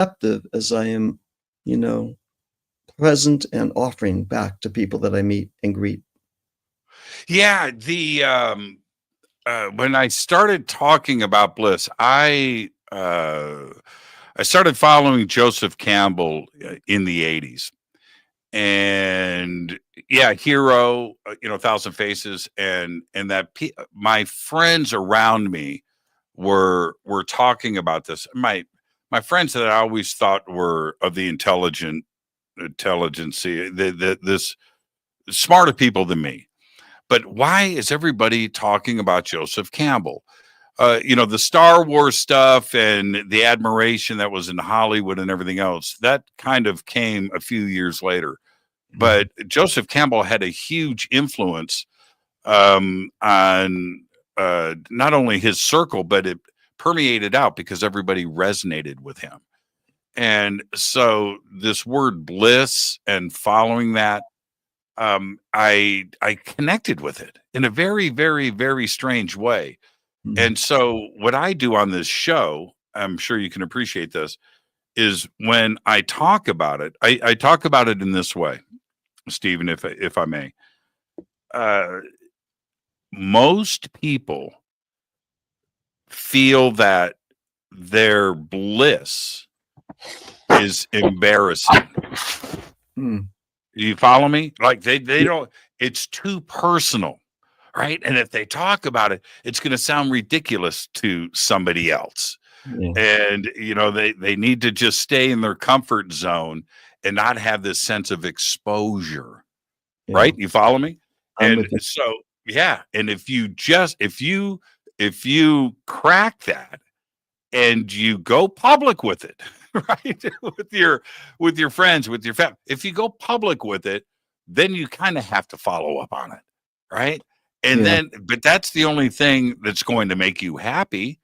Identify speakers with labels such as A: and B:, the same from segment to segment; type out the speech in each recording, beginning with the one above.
A: receptive as I am, you know, present and offering back to people that I meet and greet.
B: Yeah, the when I started talking about bliss, I started following Joseph Campbell in the '80s, and yeah, Hero, Thousand Faces, and my friends around me were talking about this. My friends that I always thought were of the intelligency, this smarter people than me. But why is everybody talking about Joseph Campbell? The Star Wars stuff and the admiration that was in Hollywood and everything else, that kind of came a few years later. But Joseph Campbell had a huge influence on not only his circle, but it permeated out because everybody resonated with him. And so this word bliss and following that, I connected with it in a very, very, very strange way.
A: Mm.
B: And so what I do on this show, I'm sure you can appreciate this, is when I talk about it, I talk about it in this way, Stephen, if I may. Uh, Most people feel that their bliss is embarrassing.
A: Mm.
B: Do you follow me? Like they don't, it's too personal, right? And if they talk about it, it's going to sound ridiculous to somebody else.
A: Yeah.
B: And they need to just stay in their comfort zone and not have this sense of exposure,
A: Yeah.
B: right? You follow me?
A: I'm
B: And
A: with you.
B: so yeah, and if you crack that and you go public with it, right? with your friends, with your family. If you go public with it, then you kind of have to follow up on it, right? And
A: Yeah.
B: then, but that's the only thing that's going to make you happy.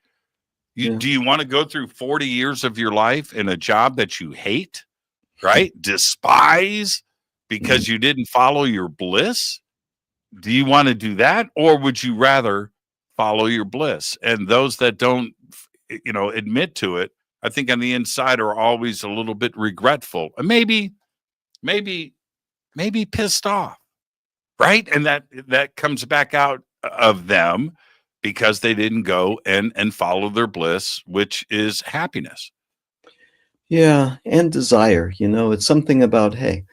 A: Yeah.
B: Do you want to go through 40 years of your life in a job that you hate, right? Despise
A: Mm.
B: because you didn't follow your bliss? Do you want to do that? Or would you rather follow your bliss? And those that don't, admit to it, I think on the inside are always a little bit regretful and maybe, maybe pissed off, right? And that comes back out of them because they didn't go and follow their bliss, which is happiness.
A: Yeah. And desire, it's something about, hey,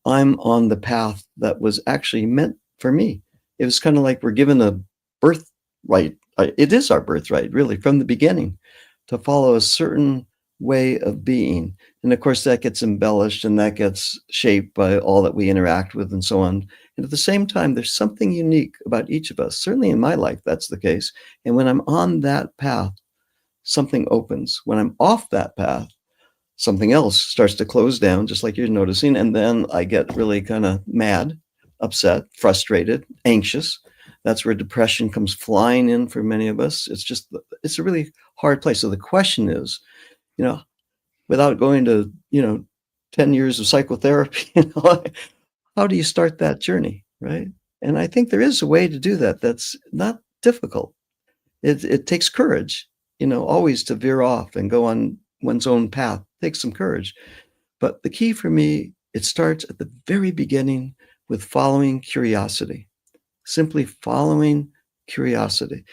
A: I'm on the path that was actually meant for me. It was kind of like we're given a birthright. It is our birthright, really, from the beginning, to follow a certain way of being. And of course, that gets embellished and that gets shaped by all that we interact with and so on. And at the same time, there's something unique about each of us. Certainly in my life, that's the case. And when I'm on that path, something opens. When I'm off that path, something else starts to close down, just like you're noticing. And then I get really kind of mad, upset, frustrated, anxious. That's where depression comes flying in for many of us. It's a really hard place. So the question is, you know, without going to, 10 years of psychotherapy, how do you start that journey? Right. And I think there is a way to do that. That's not difficult. It takes courage, always to veer off and go on one's own path. It takes some courage. But the key for me, it starts at the very beginning with following curiosity, simply following curiosity.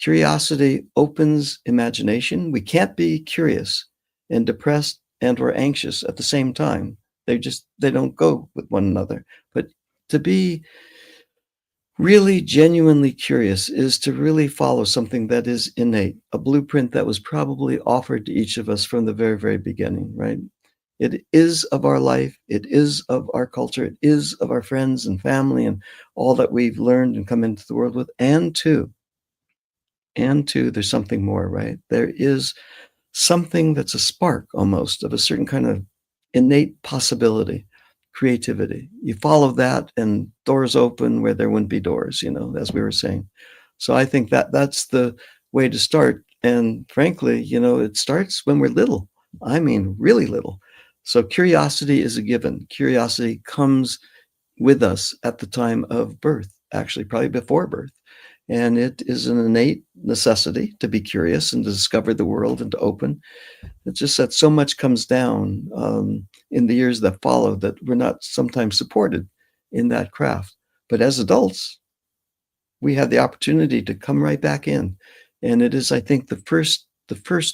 A: Curiosity opens imagination. We can't be curious and depressed and or anxious at the same time. They don't go with one another. But to be really genuinely curious is to really follow something that is innate, a blueprint that was probably offered to each of us from the very, very beginning, right? It is of our life. It is of our culture. It is of our friends and family and all that we've learned and come into the world with. And two, there's something more, right? There is something that's a spark almost of a certain kind of innate possibility, creativity. You follow that and doors open where there wouldn't be doors, as we were saying. So I think that that's the way to start. And frankly, it starts when we're little. I mean, really little. So curiosity is a given. Curiosity comes with us at the time of birth, actually, probably before birth. And it is an innate necessity to be curious and to discover the world and to open. It's just that so much comes down in the years that follow that we're not sometimes supported in that craft. But as adults, we have the opportunity to come right back in. And it is, I think, the first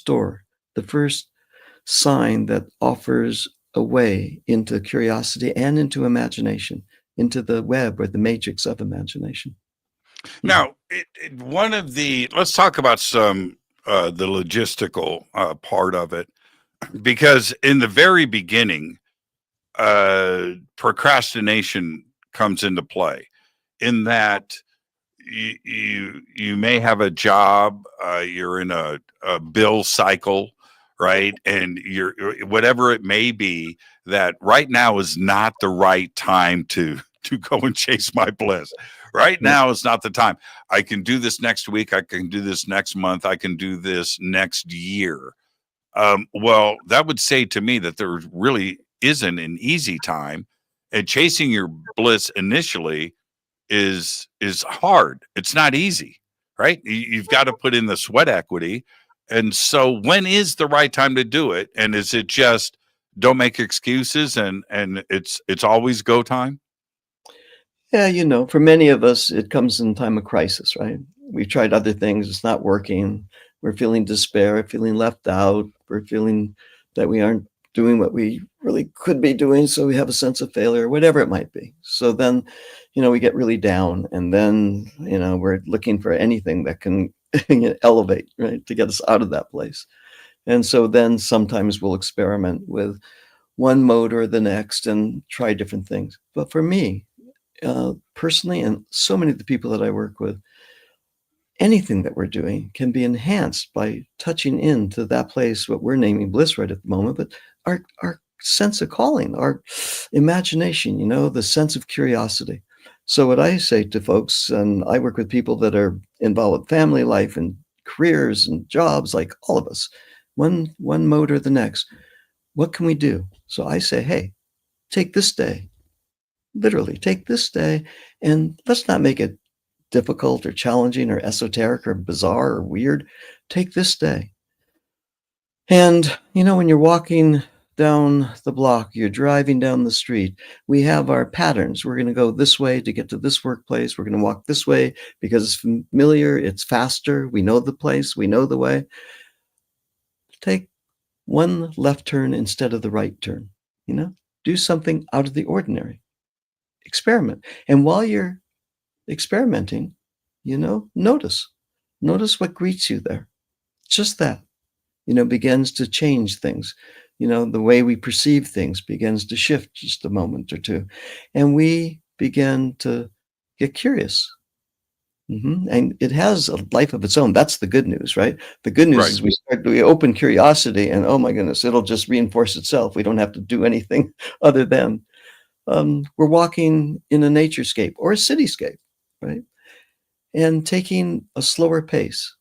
A: door, the first sign that offers a way into curiosity and into imagination, into the web or the matrix of imagination.
B: Now, one of let's talk about some the logistical part of it, because in the very beginning, procrastination comes into play. In that you may have a job, you're in a bill cycle, right, and you're whatever it may be, that right now is not the right time to go and chase my bliss. Right
A: Yeah.
B: now is not the time. I can do this next week, I can do this next month, I can do this next year. Well, that would say to me that there really isn't an easy time, and chasing your bliss initially is hard. It's not easy, right? You've got to put in the sweat equity. And so when is the right time to do it? And is it just don't make excuses and it's always go time?
A: Yeah, for many of us, it comes in time of crisis, right? We've tried other things, it's not working. We're feeling despair, feeling left out. We're feeling that we aren't doing what we really could be doing. So we have a sense of failure, whatever it might be. So then, we get really down. And then, we're looking for anything that can elevate, right, to get us out of that place. And so then sometimes we'll experiment with one mode or the next and try different things. But for me, personally, and so many of the people that I work with, anything that we're doing can be enhanced by touching into that place, what we're naming bliss right at the moment, but our sense of calling, our imagination, the sense of curiosity. So what I say to folks, and I work with people that are involved with family life and careers and jobs, like all of us, one mode or the next. What can we do? So I say, hey, take this day, literally take this day, and let's not make it difficult or challenging or esoteric or bizarre or weird. Take this day. And, when you're walking down the block, you're driving down the street, we have our patterns. We're going to go this way to get to this workplace. We're going to walk this way because it's familiar, it's faster. We know the place, we know the way. Take one left turn instead of the right turn. Do something out of the ordinary. Experiment. And while you're experimenting, notice. Notice what greets you there. Just that, begins to change things. The way we perceive things begins to shift just a moment or two. And we begin to get curious. And it has a life of its own. That's the good news, right? The good news
B: Right.
A: is we open curiosity and oh my goodness, it'll just reinforce itself. We don't have to do anything other than we're walking in a naturescape or a cityscape, right? And taking a slower pace,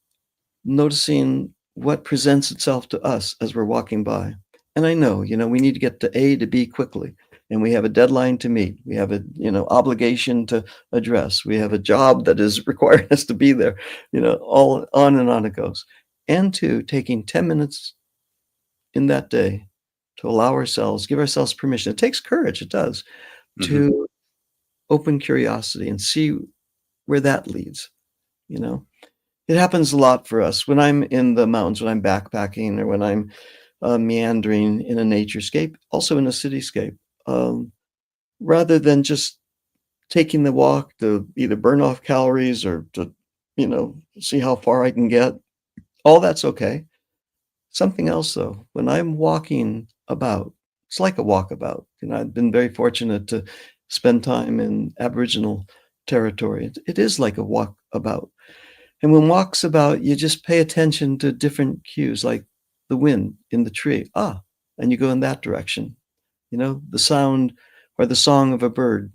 A: noticing what presents itself to us as we're walking by. And I know, we need to get to A to B quickly, and we have a deadline to meet. We have a, obligation to address. We have a job that is requiring us to be there, all on and on it goes. And two, taking 10 minutes in that day to give ourselves permission. It takes courage, it does,
B: Hmm.
A: to open curiosity and see where that leads, you know? It happens a lot for us when I'm in the mountains, when I'm backpacking, or when I'm meandering in a naturescape, also in a cityscape. Um, Rather than just taking the walk to either burn off calories or to, see how far I can get, all that's okay. Something else though, when I'm walking about, it's like a walkabout. I've been very fortunate to spend time in Aboriginal territory. It is like a walkabout. And when walks about, you just pay attention to different cues, like the wind in the tree. Ah, and you go in that direction. The sound or the song of a bird,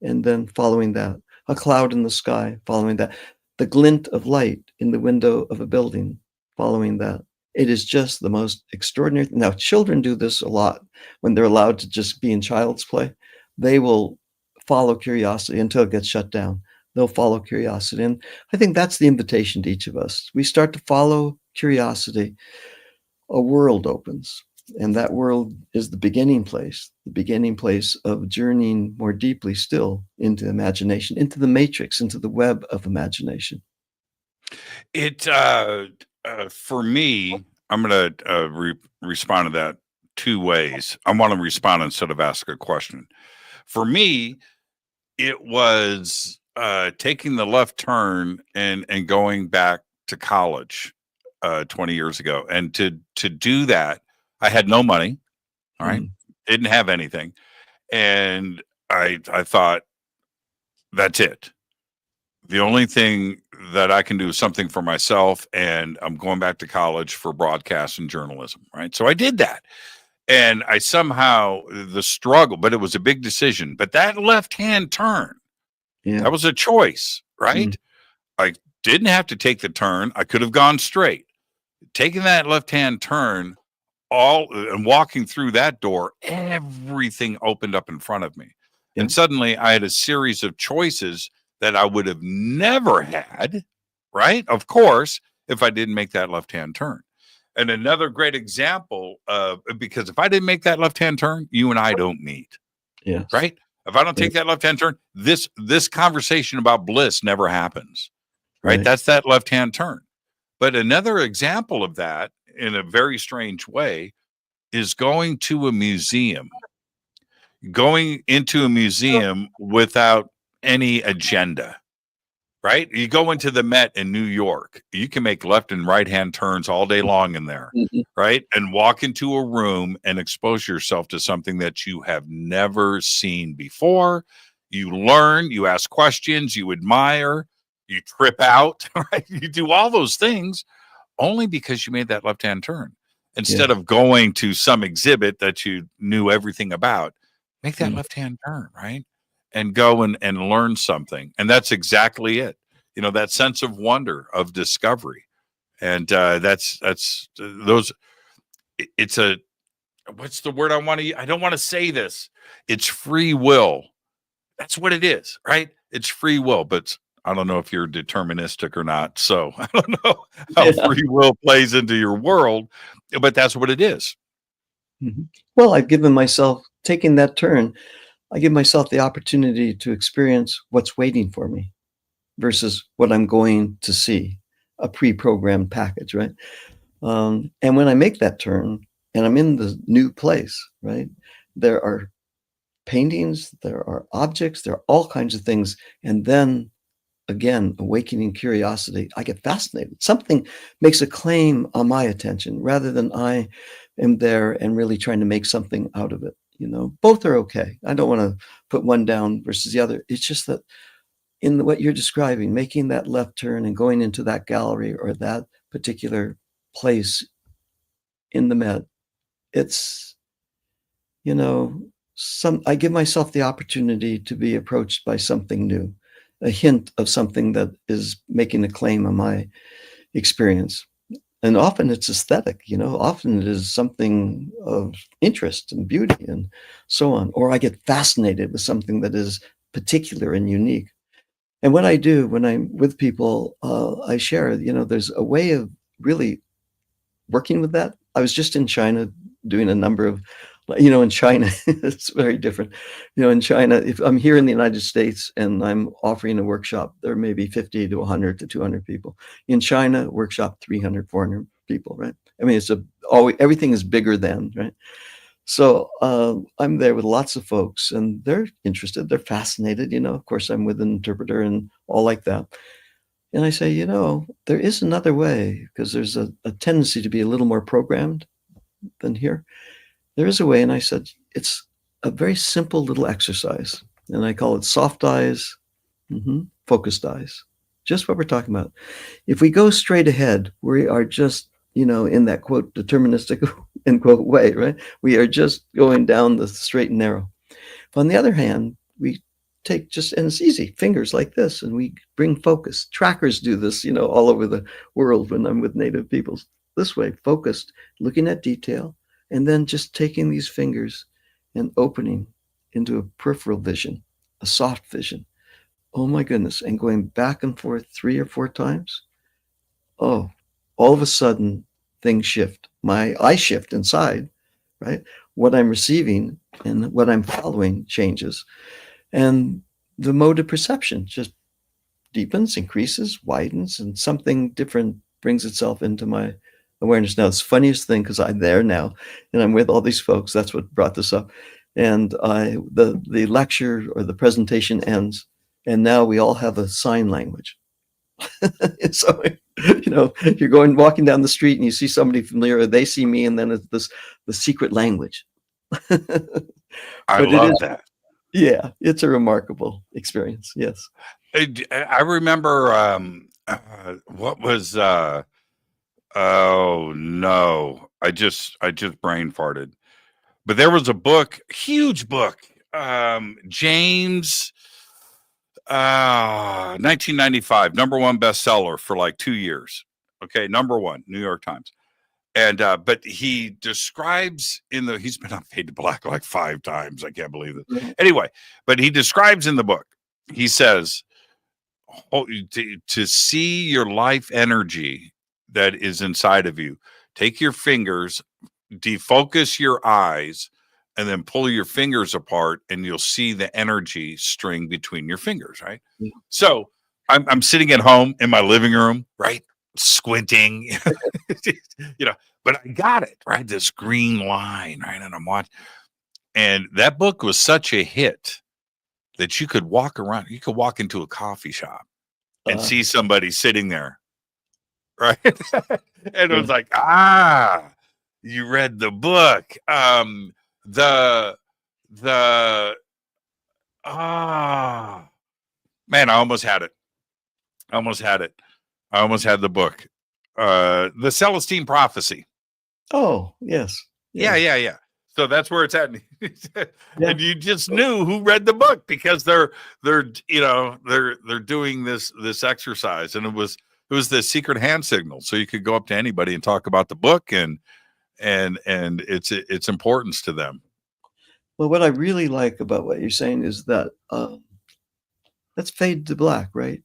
A: and then following that, a cloud in the sky, following that, the glint of light in the window of a building, following that. It is just the most extraordinary. Now, children do this a lot when they're allowed to just be in child's play. They will follow curiosity until it gets shut down. they'll follow curiosity. And I think that's the invitation to each of us. We start to follow curiosity, a world opens. And that world is the beginning place of journeying more deeply still into imagination, into the matrix, into the web of imagination.
B: It for me, I'm going to respond to that two ways. I want to respond instead of ask a question. For me, it was taking the left turn and going back to college 20 years ago. And to do that, I had no money. All right,
A: Mm,
B: didn't have anything, and I thought that's it. The only thing that I can do is something for myself, and I'm going back to college for broadcast and journalism. Right, so I did that, and I somehow the struggle, but it was a big decision. But that left hand turn,
A: yeah.
B: that was a choice,
A: Mm,
B: right? I didn't have to take the turn. I could have gone straight. Taking that left hand turn, all and walking through that door, everything opened up in front of me.
A: yeah.
B: And suddenly I had a series of choices that I would have never had, right? Of course, if I didn't make that left hand turn. And another great example of because if I didn't make that left hand turn, you and I don't meet,
A: Yes.
B: right? If I don't
A: Right.
B: take that left hand turn, this conversation about bliss never happens, right?
A: Right.
B: That's that left hand turn. But another example of that in a very strange way is going into a museum without any agenda, right? You go into the Met in New York, you can make left and right hand turns all day long in there,
A: Mhm.
B: right? And walk into a room and expose yourself to something that you have never seen before. You learn, you ask questions, you admire, you trip out, right? You do all those things only because you made that left hand turn
A: Yeah.
B: instead of going to some exhibit that you knew everything about. Make that
A: Mm,
B: left hand turn, right? And go and learn something. And that's exactly it. You know, that sense of wonder, of discovery. And that's those. It's a what's the word I want to? I don't want to say this. It's free will. That's what it is, right? It's free will, but I don't know if you're deterministic or not. So I don't know how
A: yeah.
B: free will plays into your world, but that's what it is.
A: Mhm. Well, I've given myself taking that turn, I give myself the opportunity to experience what's waiting for me versus what I'm going to see, a pre-programmed package, right? And when I make that turn and I'm in the new place, right? There are paintings, there are objects, there are all kinds of things. And then again, awakening curiosity, I get fascinated. Something makes a claim on my attention rather than I am there and really trying to make something out of it. You know, both are okay. I don't want to put one down versus the other. It's just that in what you're describing, making that left turn and going into that gallery or that particular place in the Met, it's, you know, I give myself the opportunity to be approached by something new, a hint of something that is making a claim on my experience. And often it's aesthetic, you know, often it is something of interest and beauty and so on. Or I get fascinated with something that is particular and unique. And what I do when I'm with people, I share, you know, there's a way of really working with that. I was just in China doing a number of, you know, in China, it's very different. You know, in China, if I'm here in the United States and I'm offering a workshop, there may be 50 to 100 to 200 people. In China, workshop 300, 400 people, right? I mean, always, everything is bigger than, right? So I'm there with lots of folks and they're interested, they're fascinated, you know, of course I'm with an interpreter and all like that. And I say, you know, there is another way because there's a tendency to be a little more programmed than here. There is a way. And I said, it's a very simple little exercise. And I call it soft eyes, focused eyes. Just what we're talking about. If we go straight ahead, we are just, you know, in that quote, deterministic end quote way, right? We are just going down the straight and narrow. On the other hand, we take just, and it's easy, fingers like this, and we bring focus. Trackers do this, you know, all over the world when I'm with native peoples. This way, focused, looking at detail, and then just taking these fingers and opening into a peripheral vision, a soft vision, oh my goodness, and going back and forth 3 or 4 times, oh, all of a sudden things shift. I shift inside, right? What I'm receiving and what I'm following changes. And the mode of perception just deepens, increases, widens, and something different brings itself into my awareness. Now, it's the funniest thing because I'm there now and I'm with all these folks. That's what brought this up. And the lecture or the presentation ends, and now we all have a sign language. So, you're walking down the street and you see somebody familiar, or they see me, and then it's the secret language.
B: I
A: But it
B: love
A: is,
B: that.
A: yeah, it's a remarkable experience. Yes.
B: I remember what was oh no. I just brain farted. But there was a book, huge book. James 1995, #1 bestseller for like 2 years. Okay, #1, New York Times. And but he describes he's been on Fade to Black like 5 times. I can't believe it.
A: Right.
B: Anyway, but he describes in the book, he says, to see your life energy that is inside of you, take your fingers, defocus your eyes, and then pull your fingers apart, and you'll see the energy string between your fingers, right?
A: Yeah.
B: So I'm sitting at home in my living room, right? Squinting, but I got it, right? This green line, right? And I'm watching. And that book was such a hit that you could walk around, you could walk into a coffee shop and
A: Uh,
B: see somebody sitting there, right? And it
A: yeah.
B: was like, you read the book. The the ah man, I almost had it. I almost had it. I almost had the book. The Celestine Prophecy.
A: Oh, yes.
B: Yeah,
A: Yeah.
B: yeah, yeah. So that's where it's at.
A: Yeah.
B: And you just knew who read the book because they're doing this exercise, and it was the secret hand signal, so you could go up to anybody and talk about the book and its importance to them.
A: Well, what I really like about what you're saying is that let's fade to black, right?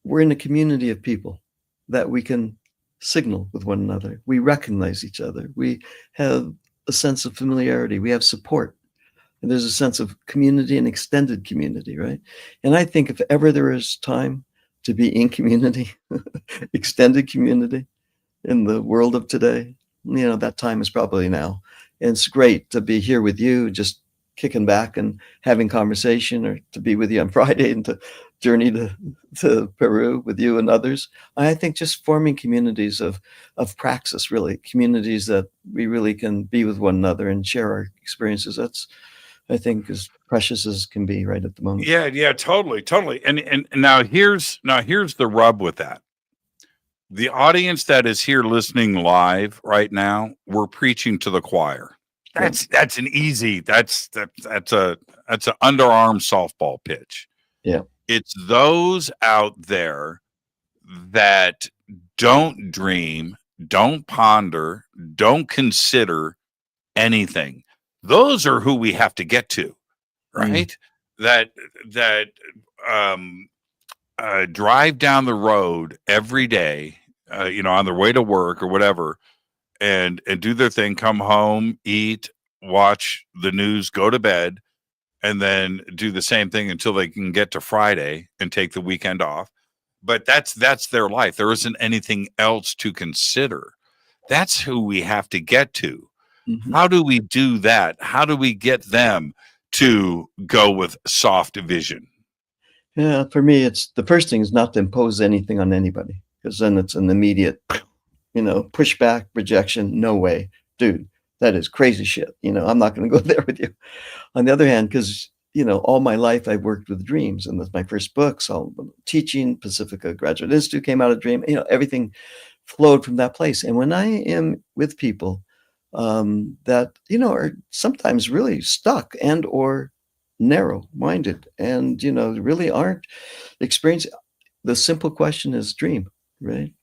A: We're in a community of people that we can signal with one another. We recognize each other. We have a sense of familiarity. We have support. And there's a sense of community and extended community, right? And I think if ever there is time to be in community, extended community in the world of today, that time is probably now. And it's great to be here with you, just kicking back and having conversation, or to be with you on Friday and to journey to Peru with you and others. I think just forming communities of praxis, really, communities that we really can be with one another and share our experiences. That's, I think, as precious as can be right at the moment.
B: Yeah, yeah, totally, totally. And now here's the rub with that. The audience that is here listening live right now, we're preaching to the choir.
A: Yeah.
B: That's an easy. That's an underarm softball pitch.
A: Yeah.
B: It's those out there that don't dream, don't ponder, don't consider anything. Those are who we have to get to,
A: Mm.
B: right? That um drive down the road every day, on their way to work or whatever, and do their thing, come home, eat, watch the news, go to bed, and then do the same thing until they can get to Friday and take the weekend off. But that's their life. There isn't anything else to consider. That's who we have to get to.
A: Mhm.
B: How do we do that? How do we get them to go with soft vision?
A: Yeah, for me, it's the first thing is not to impose anything on anybody, because then it's an immediate, pushback, rejection. No way, dude, that is crazy shit. I'm not going to go there with you. On the other hand, because all my life I've worked with dreams, and that's my first book. So teaching, Pacifica Graduate Institute came out of dream. Everything flowed from that place. And when I am with people that are sometimes really stuck and or narrow-minded, and really aren't experiencing, the simple question is dream, right?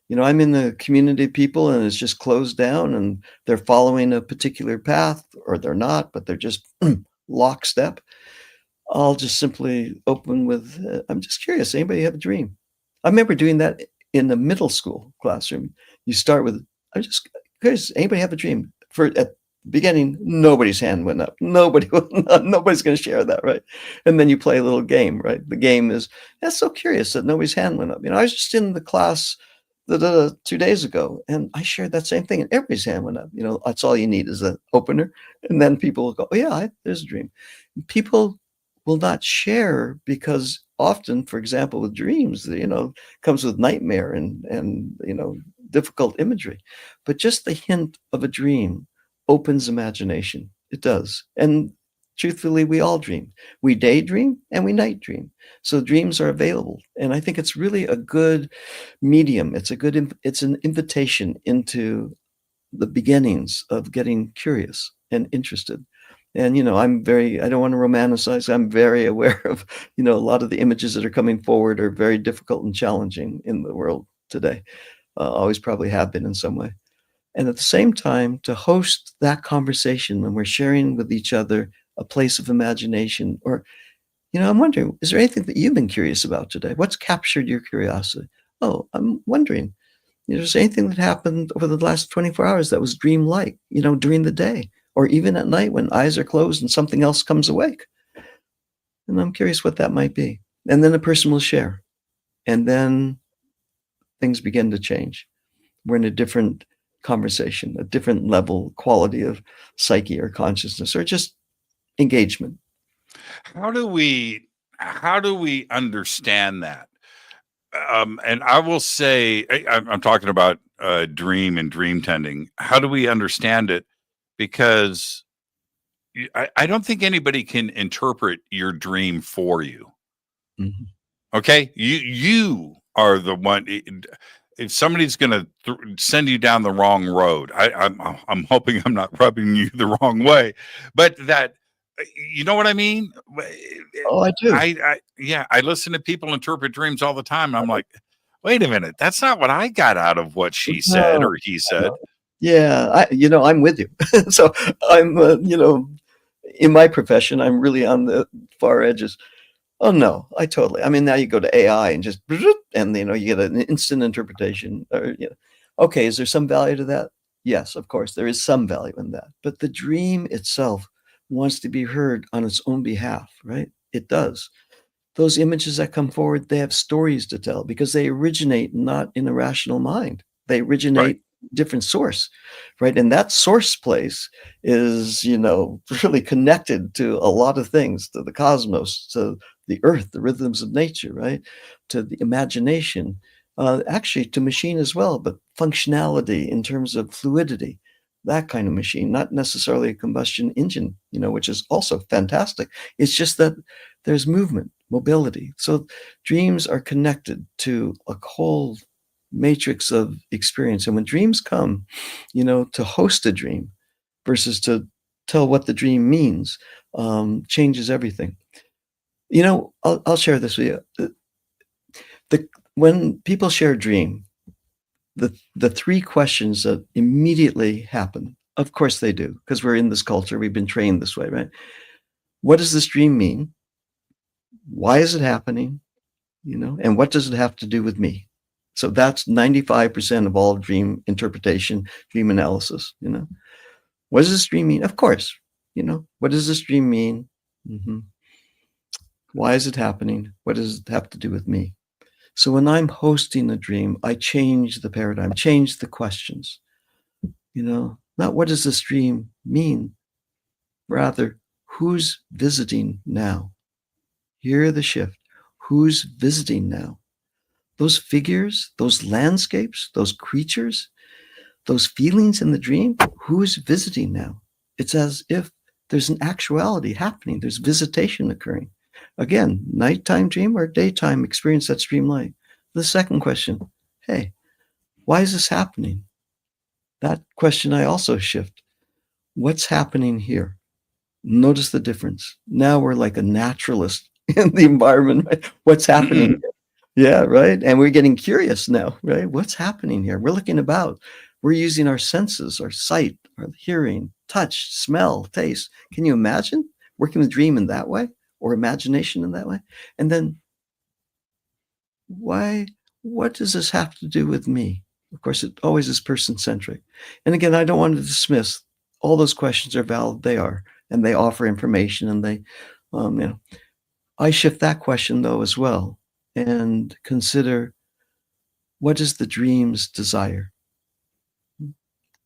A: I'm in the community of people and it's just closed down and they're following a particular path, or they're not, but they're just lockstep. I'll just simply open with, I'm just curious, anybody have a dream? I remember doing that in the middle school classroom. You start with, I'm just curious, anybody have a dream? For at the beginning, nobody's hand went up. Nobody's going to share that, right? And then you play a little game, right? The game is, that's so curious that nobody's hand went up. I was just in the class 2 days ago, and I shared that same thing, and everybody's hand went up. That's all you need is an opener, and then people will go, "Oh yeah, there's a dream." People will not share because often, for example, with dreams, comes with nightmare and difficult imagery. But just the hint of a dream opens imagination. It does. And truthfully, we all dream. We daydream and we night dream. So dreams are available. And I think it's really a good medium. It's an invitation into the beginnings of getting curious and interested. And I don't want to romanticize. I'm very aware of, a lot of the images that are coming forward are very difficult and challenging in the world today. Always probably have been in some way. And at the same time, to host that conversation when we're sharing with each other a place of imagination, or, I'm wondering, is there anything that you've been curious about today? What's captured your curiosity? Oh, I'm wondering, is there anything that happened over the last 24 hours that was dreamlike, during the day or even at night when eyes are closed and something else comes awake? And I'm curious what that might be. And then the person will share. And then things begin to change. We're in a different conversation, a different level, quality of psyche or consciousness or just engagement.
B: How do we understand that? And I will say, I'm talking about dream and dream tending. How do we understand it? Because I don't think anybody can interpret your dream for you.
A: Mm-hmm.
B: Okay, you are the one. If somebody's going to send you down the wrong road, I'm hoping I'm not rubbing you the wrong way, but that, you know what I mean?
A: Oh, I do.
B: Yeah, I listen to people interpret dreams all the time. And I'm like, wait a minute, that's not what I got out of what she said
A: No,
B: or he said.
A: no. Yeah, I'm with you. So I'm, in my profession, I'm really on the far edges. Oh no, I mean, now you go to AI and just, and you get an instant interpretation. Or, okay, is there some value to that? Yes, of course, there is some value in that. But the dream itself wants to be heard on its own behalf, right? It does. Those images that come forward, they have stories to tell because they originate not in a rational mind. They
B: Right.
A: originate different source, right? And that source place is, really connected to a lot of things, to the cosmos, to the earth, the rhythms of nature, right? To the imagination, actually to machine as well, but functionality in terms of fluidity, that kind of machine, not necessarily a combustion engine, which is also fantastic. It's just that there's movement, mobility. So dreams are connected to a whole matrix of experience. And when dreams come, to host a dream versus to tell what the dream means, changes everything. I'll share this with you. When people share a dream, the three questions that immediately happen, of course they do, because we're in this culture, we've been trained this way, right? What does this dream mean? Why is it happening? And what does it have to do with me? So that's 95% of all dream interpretation, dream analysis. What does this dream mean? Of course, what does this dream mean? Mm-hmm. Why is it happening? What does it have to do with me? So when I'm hosting a dream, I change the paradigm, change the questions, not what does this dream mean? Rather, who's visiting now? Hear the shift. Who's visiting now? Those figures, those landscapes, those creatures, those feelings in the dream, who's visiting now? It's as if there's an actuality happening. There's visitation occurring. Again, nighttime dream or daytime experience that's dreamlike. The second question, hey, why is this happening? That question I also shift. What's happening here? Notice the difference. Now we're like a naturalist in the environment, right? What's happening? Yeah, right. And we're getting curious now, right? What's happening here? We're looking about. We're using our senses, our sight, our hearing, touch, smell, taste. Can you imagine working the dream in that way? or imagination in that way? And then what does this have to do with me? Of course, it always is person-centric. And again, I don't want to dismiss all those questions are valid. They are, and they offer information, and they, you know, I shift that question though as well and consider what is the dream's desire?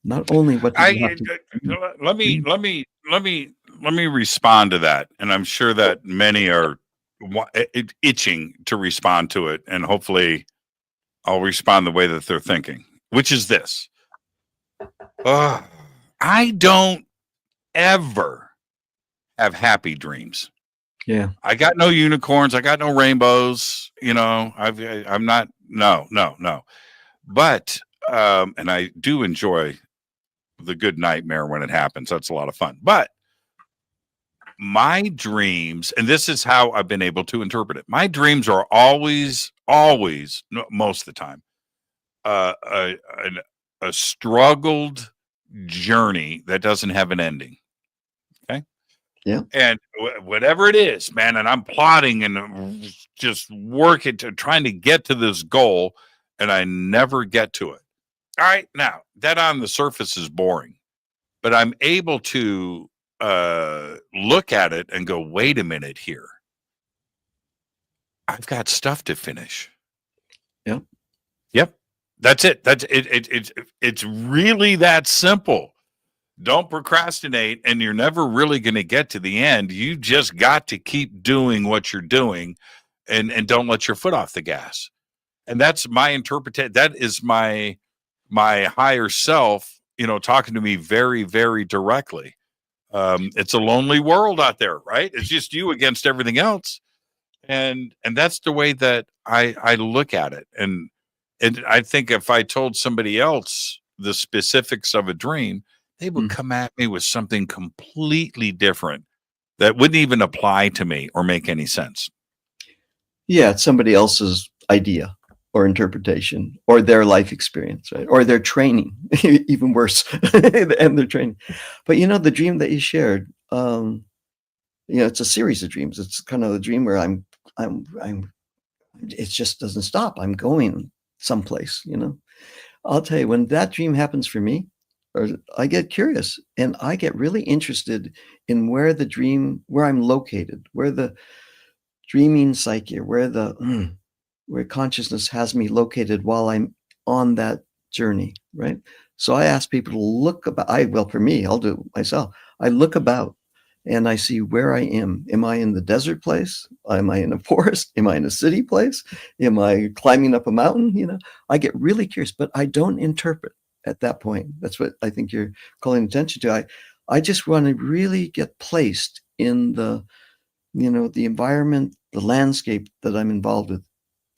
A: Not only what does it have
B: I
A: to
B: let me
A: dream.
B: let me let me let me respond to that, and I'm sure that many are itching to respond to it, and hopefully I'll respond the way that they're thinking, which is this: I don't ever have happy dreams.
A: Yeah.
B: I got no unicorns. I got no rainbows. I'm not. No, no, no. But and I do enjoy the good nightmare when it happens. That's a lot of fun. But my dreams, and this is how I've been able to interpret it. My dreams are always, most of the time, uh, a, a struggled journey that doesn't have an ending. Okay.
A: Yeah.
B: And whatever it is, man, and I'm plotting and just working to trying to get to this goal, and I never get to it. All right. Now, that on the surface is boring, but I'm able to look at it and go, wait a minute here. I've got stuff to finish.
A: Yeah.
B: Yep. That's it. That's it. It's really that simple. Don't procrastinate, and you're never really going to get to the end. You just got to keep doing what you're doing, and don't let your foot off the gas. And that's my interpretation. That is my higher self, talking to me very, very directly. It's a lonely world out there, right? It's just you against everything else, and that's the way that I look at it. And I think if I told somebody else the specifics of a dream, they would
A: Mm.
B: come at me with something completely different that wouldn't even apply to me or make any sense.
A: Yeah, it's somebody else's idea or interpretation or their life experience, right? Or their training, even worse, and their training. But the dream that you shared, it's a series of dreams. It's kind of a dream where I'm, it just doesn't stop. I'm going someplace. I'll tell you, when that dream happens for me, or I get curious and I get really interested in where I'm located, where the dreaming psyche, where consciousness has me located while I'm on that journey, right? So I ask people to look about. For me, I'll do it myself. I look about and I see where I am. Am I in the desert place? Am I in a forest? Am I in a city place? Am I climbing up a mountain? I get really curious, but I don't interpret at that point. That's what I think you're calling attention to. I just want to really get placed in the environment, the landscape that I'm involved with.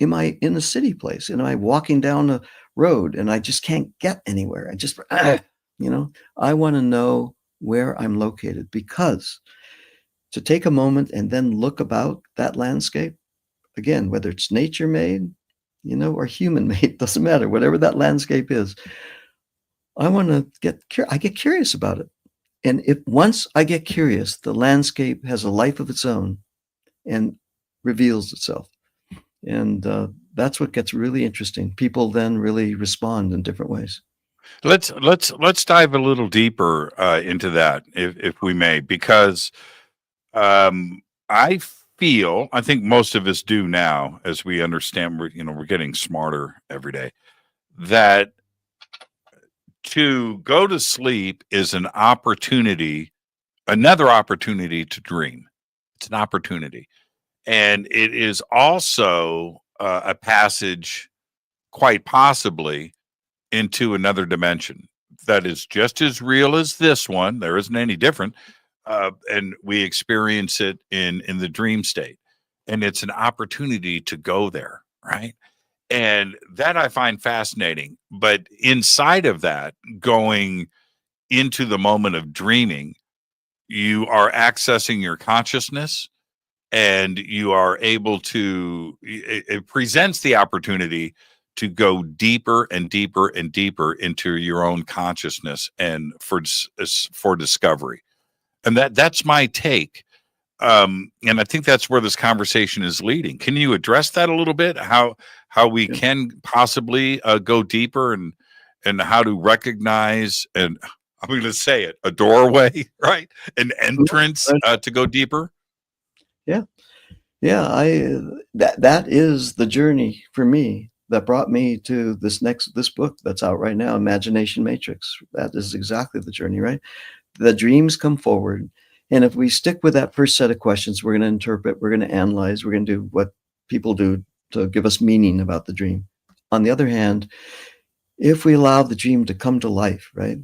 A: Am I in a city place? Am I walking down a road and I just can't get anywhere? I want to know where I'm located, because to take a moment and then look about that landscape, again, whether it's nature made, or human made, doesn't matter, whatever that landscape is, I want to I get curious about it. And if once I get curious, the landscape has a life of its own and reveals itself. And that's what gets really interesting. People then really respond in different ways.
B: Let's dive a little deeper into that, if we may, because I I think most of us do now, as we understand we're getting smarter every day, that to go to sleep is another opportunity to dream. It's an opportunity, and it is also a passage, quite possibly, into another dimension that is just as real as this one. There isn't any different, and we experience it in the dream state, and it's an opportunity to go there, right? And that I find fascinating. But inside of that, going into the moment of dreaming, you are accessing your consciousness, and you are able to, it presents the opportunity to go deeper and deeper and deeper into your own consciousness and for discovery. And that's my take. And I think that's where this conversation is leading. Can you address that a little bit? How we
A: Yeah.
B: can possibly go deeper, and how to recognize, and I'm going to say it, a doorway, right? An entrance
A: Right.
B: to go deeper.
A: Yeah. Yeah. That is the journey for me that brought me to this book that's out right now, Imagination Matrix. That is exactly the journey, right? The dreams come forward. And if we stick with that first set of questions, we're going to interpret, we're going to analyze, we're going to do what people do to give us meaning about the dream. On the other hand, if we allow the dream to come to life, right?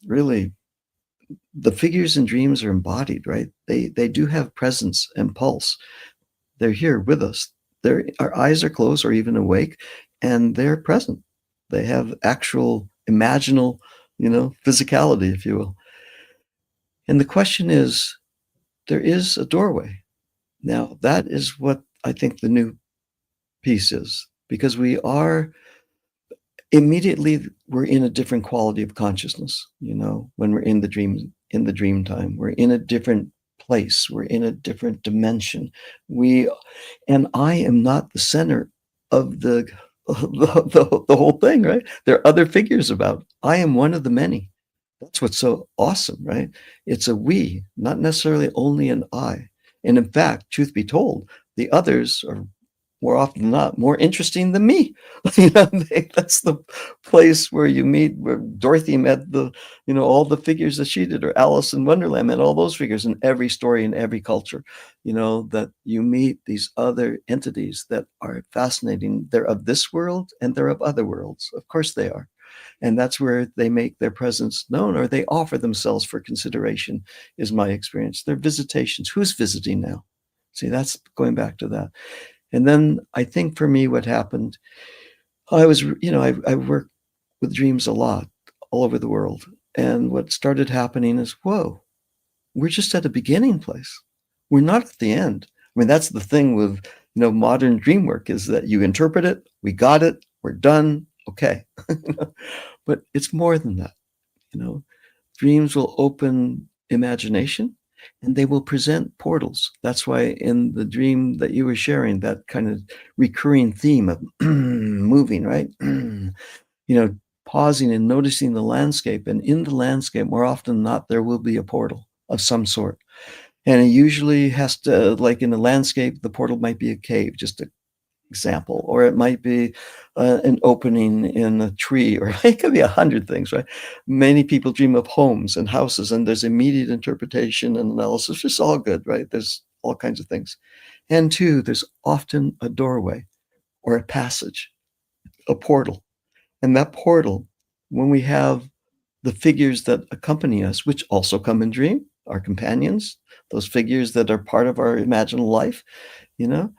A: Really, the figures and dreams are embodied, right? They do have presence and pulse. They're here with us. Our eyes are closed or even awake, and they're present. They have actual imaginal, physicality, if you will. And the question is, there is a doorway. Now, that is what I think the new piece is, because we're in a different quality of consciousness, when we're in the dream time. We're in a different place. We're in a different dimension. And I am not the center of the whole thing, right? There are other figures about. I am one of the many. That's what's so awesome, right? It's a we, not necessarily only an I. And in fact, truth be told, the others are more often than not more interesting than me. That's the place where you meet, where Dorothy met all the figures that she did, or Alice in Wonderland met all those figures in every story, in every culture, that you meet these other entities that are fascinating. They're of this world and they're of other worlds. Of course they are. And that's where they make their presence known, or they offer themselves for consideration, is my experience. They're visitations. Who's visiting now? See, that's going back to that. And then I think for me, what happened, I work with dreams a lot all over the world. And what started happening is, whoa, we're just at a beginning place. We're not at the end. I mean, that's the thing with, modern dream work, is that you interpret it, we got it, we're done, okay. But it's more than that, you know. Dreams will open imagination, and they will present portals. That's why in the dream that you were sharing, that kind of recurring theme of moving, right? Pausing and noticing the landscape. And in the landscape, more often than not, there will be a portal of some sort. And it usually has to, like in the landscape, the portal might be a cave, just an example, or it might be an opening in a tree, or it could be 100 things, right? Many people dream of homes and houses, and there's immediate interpretation and analysis. It's all good, right? There's all kinds of things. And two, there's often a doorway or a passage, a portal. And that portal, when we have the figures that accompany us, which also come in dream, our companions, those figures that are part of our imaginal life, you know,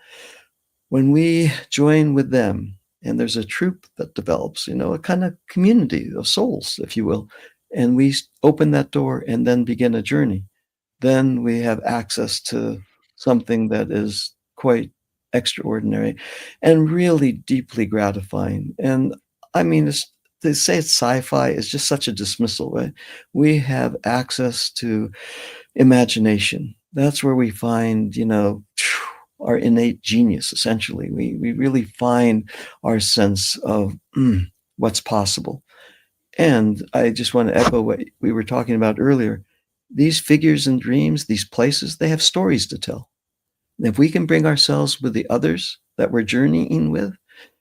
A: when we join with them, and there's a troop that develops, a kind of community of souls, if you will, and we open that door and then begin a journey, then we have access to something that is quite extraordinary and really deeply gratifying. And I mean, to say it's sci-fi is just such a dismissal, right? We have access to imagination. That's where we find, our innate genius, essentially. We really find our sense of what's possible. And I just want to echo what we were talking about earlier. These figures and dreams, these places, they have stories to tell. And if we can bring ourselves with the others that we're journeying with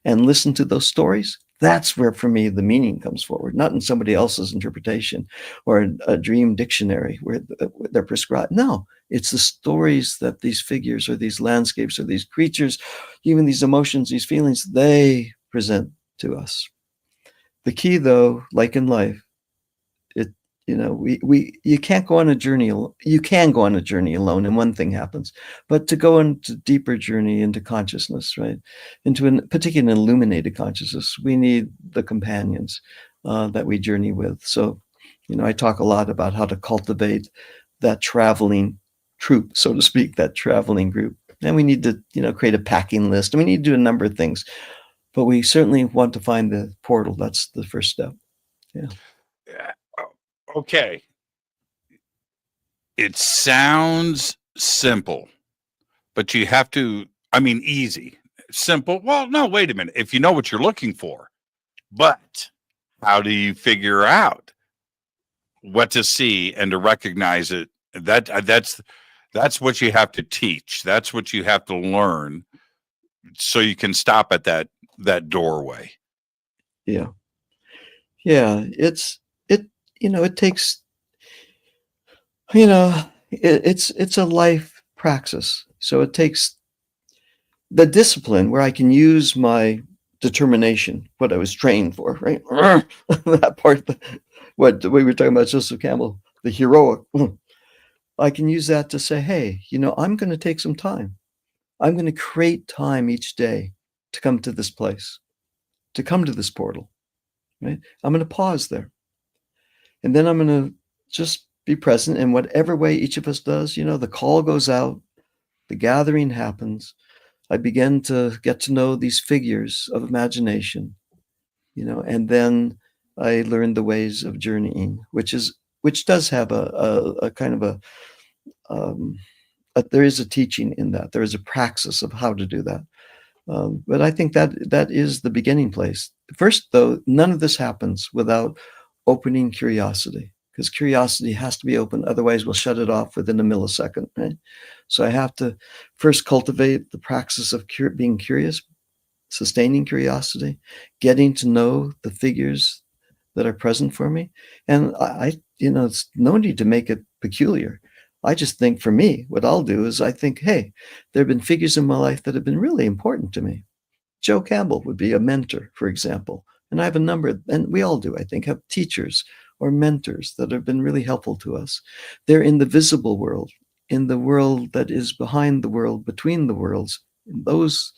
A: and listen to those stories, that's where, for me, the meaning comes forward, not in somebody else's interpretation or a dream dictionary where they're prescribed. No, it's the stories that these figures or these landscapes or these creatures, even these emotions, these feelings, they present to us. The key, though, like in life, it we you can't go on a journey you can go on a journey alone, and one thing happens. But to go into deeper journey into consciousness, right, into particularly an illuminated consciousness, we need the companions that we journey with. So I talk a lot about how to cultivate that traveling troop, so to speak, that traveling group. And we need to create a packing list, and we need to do a number of things, but we certainly want to find the portal. That's the first step. Yeah.
B: Yeah. Okay. It sounds simple, but you have to, I mean, easy, simple. Well, no, wait a minute. If you know what you're looking for, but how do you figure out what to see and to recognize it? That's what you have to teach. That's what you have to learn so you can stop at that doorway.
A: Yeah. Yeah. It takes, it's a life praxis. So it takes the discipline where I can use my determination, what I was trained for, right? That part, what we were talking about, Joseph Campbell, the heroic. I can use that to say, hey, I'm going to take some time. I'm going to create time each day to come to this place, to come to this portal, right? I'm going to pause there. And then I'm going to just be present in whatever way each of us does. The call goes out, the gathering happens. I begin to get to know these figures of imagination, and then I learned the ways of journeying, which does have a kind of um, there is a teaching in that. There is a praxis of how to do that. But I think that is the beginning place. First, though, none of this happens without opening curiosity, because curiosity has to be open. Otherwise, we'll shut it off within a millisecond, right? So I have to first cultivate the praxis of being curious, sustaining curiosity, getting to know the figures that are present for me. And it's no need to make it peculiar. I just think for me, what I'll do is I think, hey, there have been figures in my life that have been really important to me. Joe Campbell would be a mentor, for example. And I have a number, and we all do, I think, have teachers or mentors that have been really helpful to us. They're in the visible world, in the world that is behind the world, between the worlds. In those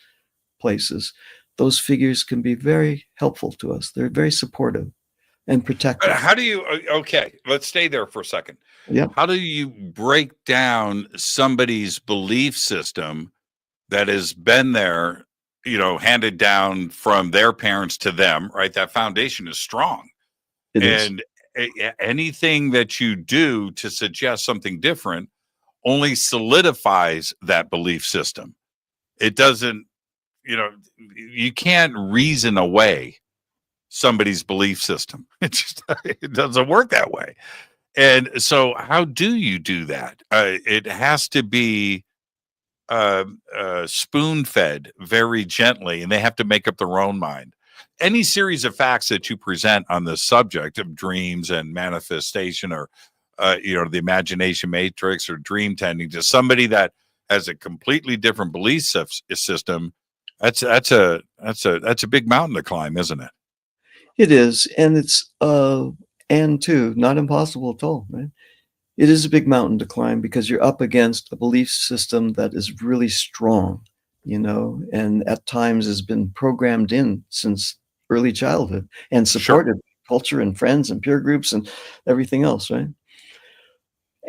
A: places, those figures can be very helpful to us. They're very supportive and protective.
B: How do you, okay, let's stay there for a second.
A: Yeah.
B: How do you break down somebody's belief system that has been there, handed down from their parents to them, right? That foundation is strong.
A: It is.
B: And anything that you do to suggest something different only solidifies that belief system. It doesn't, you can't reason away somebody's belief system. It doesn't work that way. And so how do you do that? It has to be spoon fed very gently, and they have to make up their own mind. Any series of facts that you present on the subject of dreams and manifestation, or the imagination matrix or dream tending, to somebody that has a completely different belief system, that's a big mountain to climb, isn't it?
A: It is, and it's and too not impossible at all, right? It is a big mountain to climb because you're up against a belief system that is really strong, and at times has been programmed in since early childhood and
B: Sure.
A: supported culture and friends and peer groups and everything else, right?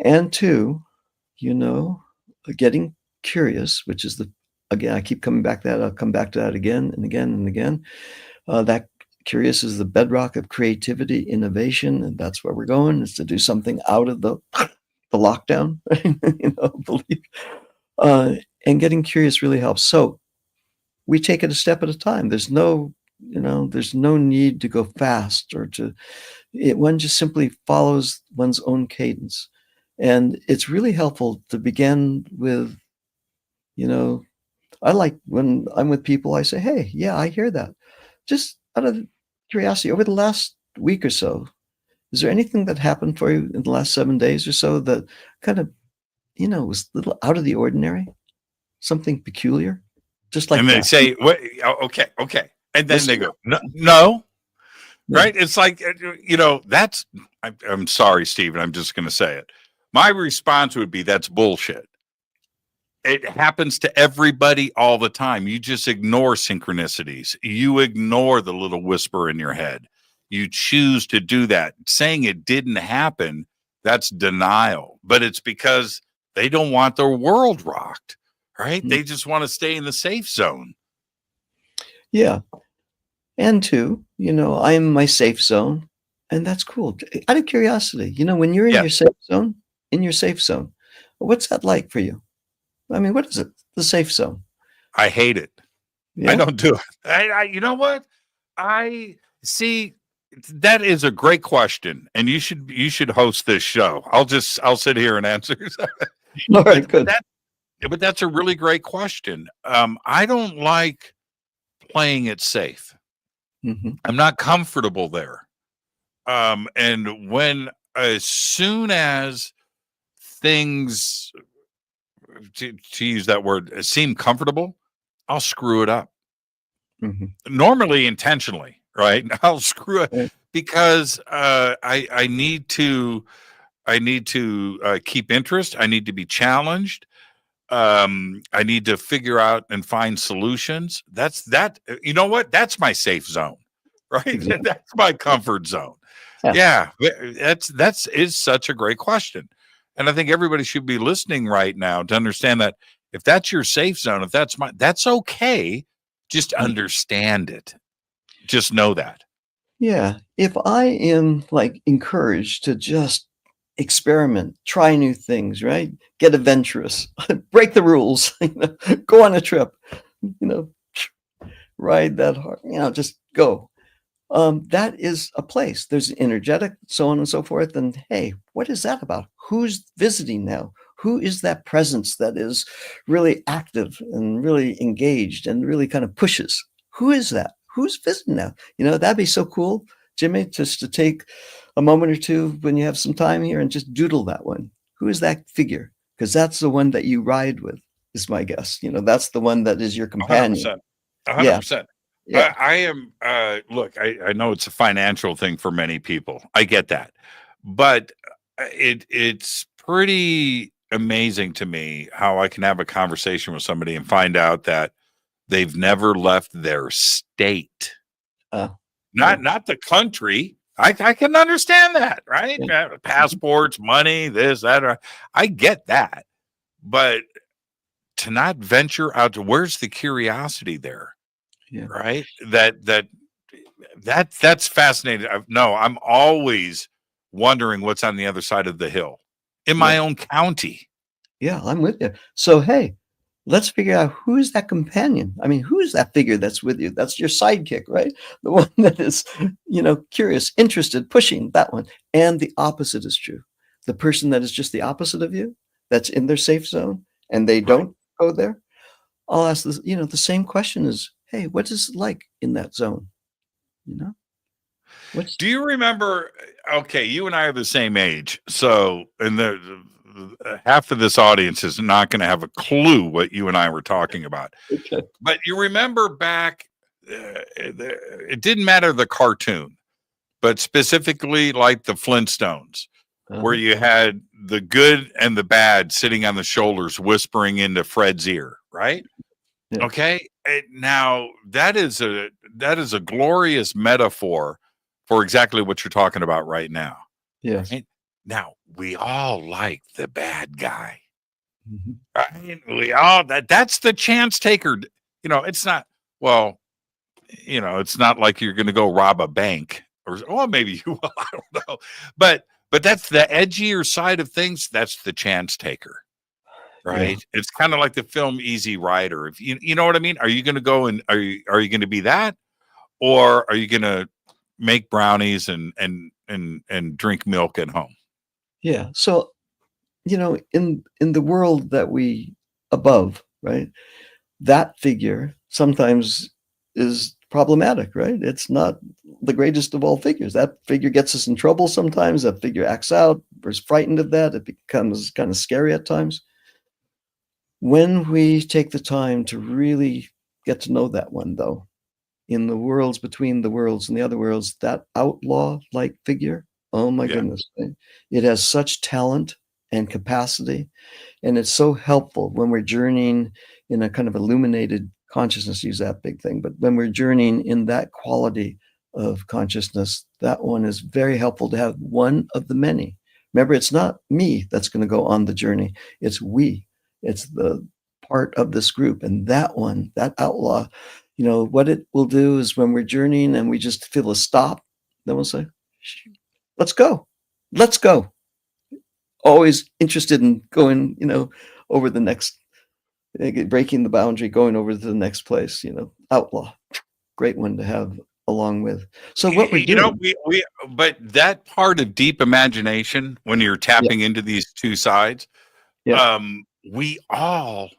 A: And two, you know, getting curious, which is again, I keep coming back to that. I'll come back to that again and again and again. That curious is the bedrock of creativity, innovation, and that's where we're going, is to do something out of the lockdown, belief. And getting curious really helps. So we take it a step at a time. There's no need to go fast one just simply follows one's own cadence. And it's really helpful to begin with, I like when I'm with people, I say, hey, yeah, I hear that. Just out of curiosity, over the last week or so, is there anything that happened for you in the last 7 days or so that kind of, was a little out of the ordinary? Something peculiar? Just like
B: And they
A: that.
B: say, "What? Okay," and then
A: Listen
B: they go,
A: up.
B: "No, no."
A: Yeah.
B: Right? It's like, that's. I'm sorry, Stephen. I'm just going to say it. My response would be, "That's bullshit." It happens to everybody all the time. You just ignore synchronicities. You ignore the little whisper in your head. You choose to do that. Saying it didn't happen, that's denial. But it's because they don't want their world rocked, right?
A: Mm.
B: They just want to stay in the safe zone.
A: Yeah. And two, I am in my safe zone, and that's cool. Out of curiosity, when you're
B: Yes.
A: in your safe zone, What's that like for you? I mean, what is it? The safe zone.
B: I hate it. I
A: Yeah.
B: don't do it. You know what? I see. That is a great question, and you should host this show. I'll sit here and answer.
A: All right,
B: but
A: good.
B: that but that's a really great question. I don't like playing it safe.
A: Hmm.
B: I'm not comfortable there. And when as soon as things to use that word seem comfortable, I'll screw it up.
A: Hmm.
B: Normally intentionally, right? I'll screw it
A: Right.
B: because I need to keep interest. I need to be challenged. I need to figure out and find solutions. You know what? That's my safe zone, right?
A: Exactly.
B: That's my comfort zone.
A: Yeah.
B: Yeah, that's is such a great question. And I think everybody should be listening right now to understand that if that's your safe zone, if that's okay. Just understand it. Just know that.
A: Yeah. If I am like encouraged to just experiment, try new things, right? Get adventurous, break the rules, go on a trip, you know, ride that hard, just go. That is a place. There's energetic, so on and so forth. And hey, what is that about? Who's visiting now? Who is that presence that is really active and really engaged and really kind of pushes? Who is that? Who's visiting now? That'd be so cool, Jimmy, just to take a moment or two when you have some time here and just doodle that one. Who is that figure? Because that's the one that you ride with, is my guess. That's the one that is your companion.
B: 100%. A hundred
A: Yeah.
B: percent.
A: Yeah.
B: I am look, I know it's a financial thing for many people. I get that. But it's pretty amazing to me how I can have a conversation with somebody and find out that they've never left their state.
A: Uh, yeah.
B: Not the country. I can understand that, right?
A: Yeah.
B: Passports, money, this, that. I get that. But to not venture out to where's the curiosity there?
A: Yeah.
B: Right? That's fascinating. No, I'm always wondering what's on the other side of the hill in
A: Yeah.
B: my own county.
A: Yeah, I'm with you. So, hey, let's figure out who's that companion. I mean, who's that figure that's with you? That's your sidekick, right? The one that is, curious, interested, pushing, that one. And the opposite is true. The person that is just the opposite of you, that's in their safe zone, and they
B: Right.
A: don't go there. I'll ask this, the same question is, hey, what is it like in that zone? You know, what's
B: Do you remember? Okay, you and I are the same age, so and half of this audience is not going to have a clue what you and I were talking about.
A: okay?
B: But you remember back, it didn't matter the cartoon, but specifically like the Flintstones, where
A: Uh-huh.
B: you had the good and the bad sitting on the shoulders, whispering into Fred's ear, right?
A: Yeah.
B: Okay. Now that is a glorious metaphor for exactly what you're talking about right now.
A: Yes.
B: Right? Now we all like the bad guy.
A: Mhm.
B: Right? We all that's the chance taker. It's not well, it's not like you're gonna go rob a bank or well, maybe you will, I don't know. But that's the edgier side of things. That's the chance taker.
A: Yeah.
B: Right? It's kinda like the film Easy Rider. If you know what I mean? Are you gonna go and are you gonna be that? Or are you gonna make brownies and drink milk at home?
A: Yeah. So, in the world that we above, right? That figure sometimes is problematic, right? It's not the greatest of all figures. That figure gets us in trouble sometimes. That figure acts out. We're frightened of that. It becomes kind of scary at times. When we take the time to really get to know that one, though, in the worlds between the worlds and the other worlds, that outlaw-like figure, oh my
B: Yeah.
A: goodness, it has such talent and capacity, and it's so helpful when we're journeying in a kind of illuminated consciousness, use that big thing, but when we're journeying in that quality of consciousness, that one is very helpful to have one of the many. Remember, it's not me that's going to go on the journey, it's we. It's the part of this group. And that one, that outlaw, what it will do is when we're journeying and we just feel a stop, then we'll say, let's go. Let's go. always interested in going, over the next, breaking the boundary, going over to the next place, outlaw. Great one to have along with. So what we're
B: You know,
A: doing.
B: but that part of deep imagination, when you're
A: Yeah.
B: tapping into these two sides,
A: Yeah.
B: we all,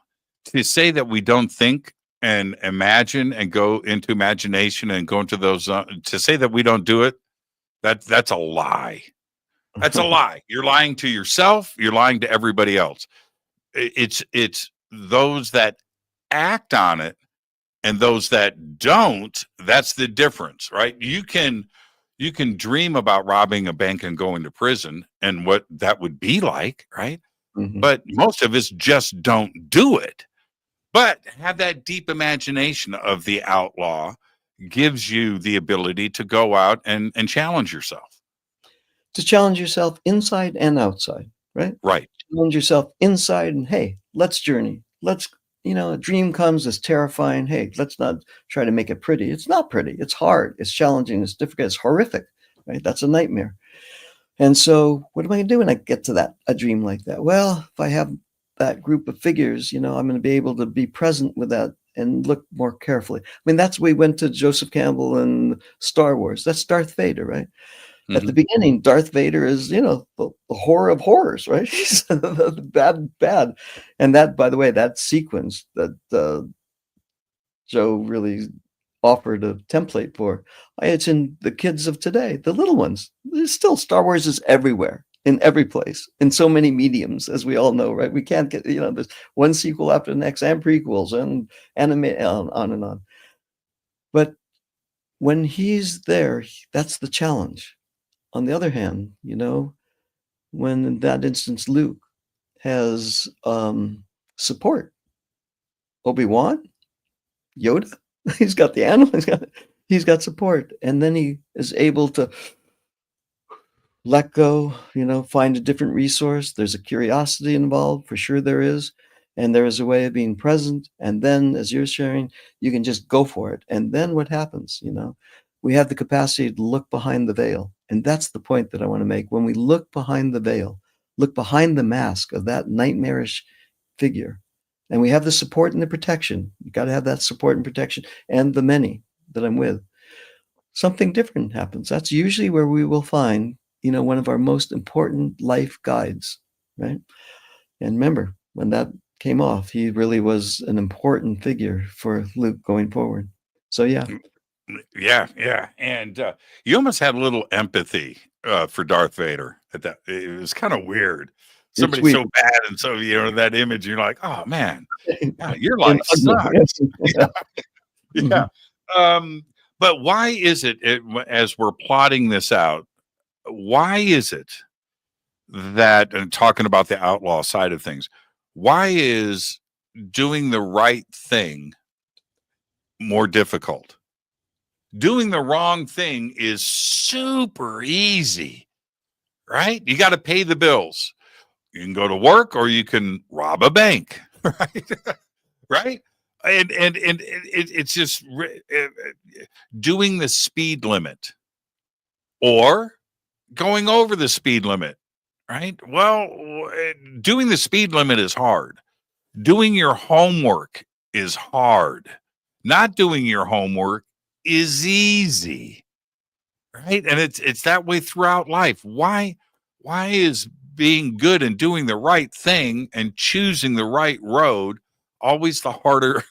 B: to say that we don't think and imagine and go into imagination and go into those, to say that we don't do it, that's a lie. That's a lie. You're lying to yourself. You're lying to everybody else. It's those that act on it and those that don't. That's the difference, right? You can dream about robbing a bank and going to prison and what that would be like, right?
A: Mhm.
B: But most of us just don't do it. But have that deep imagination of the outlaw gives you the ability to go out and challenge yourself.
A: To challenge yourself inside and outside, right?
B: Right.
A: Challenge yourself inside and, hey, let's journey. Let's, a dream comes, it's terrifying. Hey, let's not try to make it pretty. It's not pretty. It's hard. It's challenging. It's difficult. It's horrific, right? That's a nightmare. And so what am I going to do when I get to a dream like that? Well, if I have that group of figures, I'm going to be able to be present with that and look more carefully. I mean, that's we went to Joseph Campbell and Star Wars. That's Darth Vader, right? At the
B: Mhm.
A: beginning, Darth Vader is, the horror of horrors, right? He's the bad, bad. And that, by the way, that sequence that Joe really offered a template for, it's in the kids of today, the little ones. There's still Star Wars is everywhere, in every place, in so many mediums, as we all know, right? We can't get, there's one sequel after the next and prequels and anime, on and on. But when he's there, that's the challenge. On the other hand, when in that instance Luke has support, Obi-Wan, Yoda, he's got the animal, he's got support, and then he is able to let go, find a different resource. There's a curiosity involved, for sure there is, and there is a way of being present. And then, as you're sharing, you can just go for it. And then what happens? We have the capacity to look behind the veil, and that's the point that I want to make. When we look behind the veil, look behind the mask of that nightmarish figure, and we have the support and the protection. You got to have that support and protection, and the many that I'm with. Something different happens. That's usually where we will find, one of our most important life guides, right? And remember, when that came off, he really was an important figure for Luke going forward. So yeah,
B: Yeah, yeah, and you almost had a little empathy for Darth Vader. At that, it was kind of weird.
A: it's
B: Somebody
A: weird
B: so bad, and so that image, you're like, oh man, yeah, your
A: and
B: life
A: ugly. Yes.
B: sucks.
A: Yeah.
B: Yeah.
A: Mhm.
B: But why is as we're plotting this out? Why is it that, and talking about the outlaw side of things, why is doing the right thing more difficult? Doing the wrong thing is super easy, right? You got to pay the bills. You can go to work or you can rob a bank, right? Right? It's just doing the speed limit or going over the speed limit, right? Well, doing the speed limit is hard. Doing your homework is hard. Not doing your homework is easy, right? And it's that way throughout life. Why is being good and doing the right thing and choosing the right road always the harder?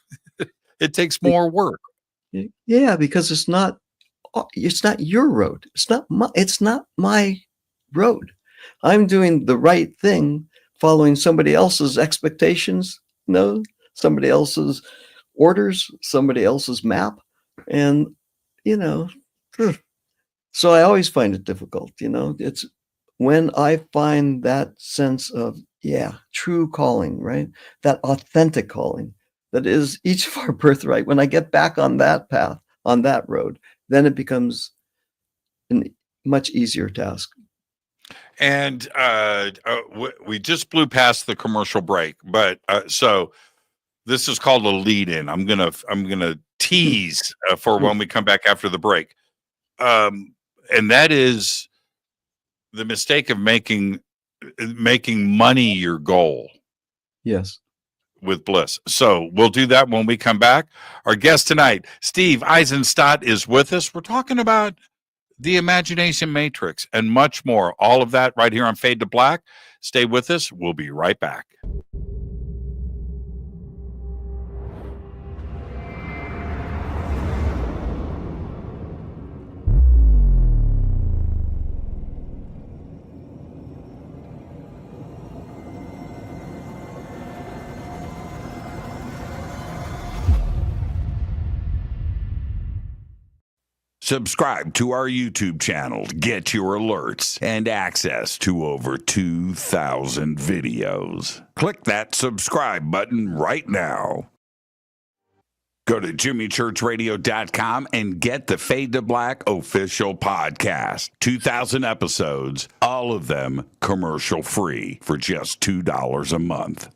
B: It takes more work.
A: Yeah, because it's not your road. It's not my road. I'm doing the right thing, following somebody else's expectations, somebody else's orders, somebody else's map. And, you know, so I always find it difficult. It's when I find that sense of, yeah, true calling, right? That authentic calling that is each of our birthright. When I get back on that path, on that road, then it becomes a much easier task.
B: And we just blew past the commercial break, but so this is called a lead in. I'm gonna tease for when we come back after the break, and that is the mistake of making making money your goal
A: Yes.
B: with bliss. So we'll do that when we come back. Our guest tonight, Steve Aizenstat, is with us. We're talking about the imagination matrix and much more. All of that right here on Fade to Black. Stay with us. We'll be right back.
C: Subscribe to our YouTube channel to get your alerts and access to over 2,000 videos. Click that subscribe button right now. Go to jimmychurchradio.com and get the Fade to Black official podcast. 2,000 episodes, all of them commercial free for just $2 a month.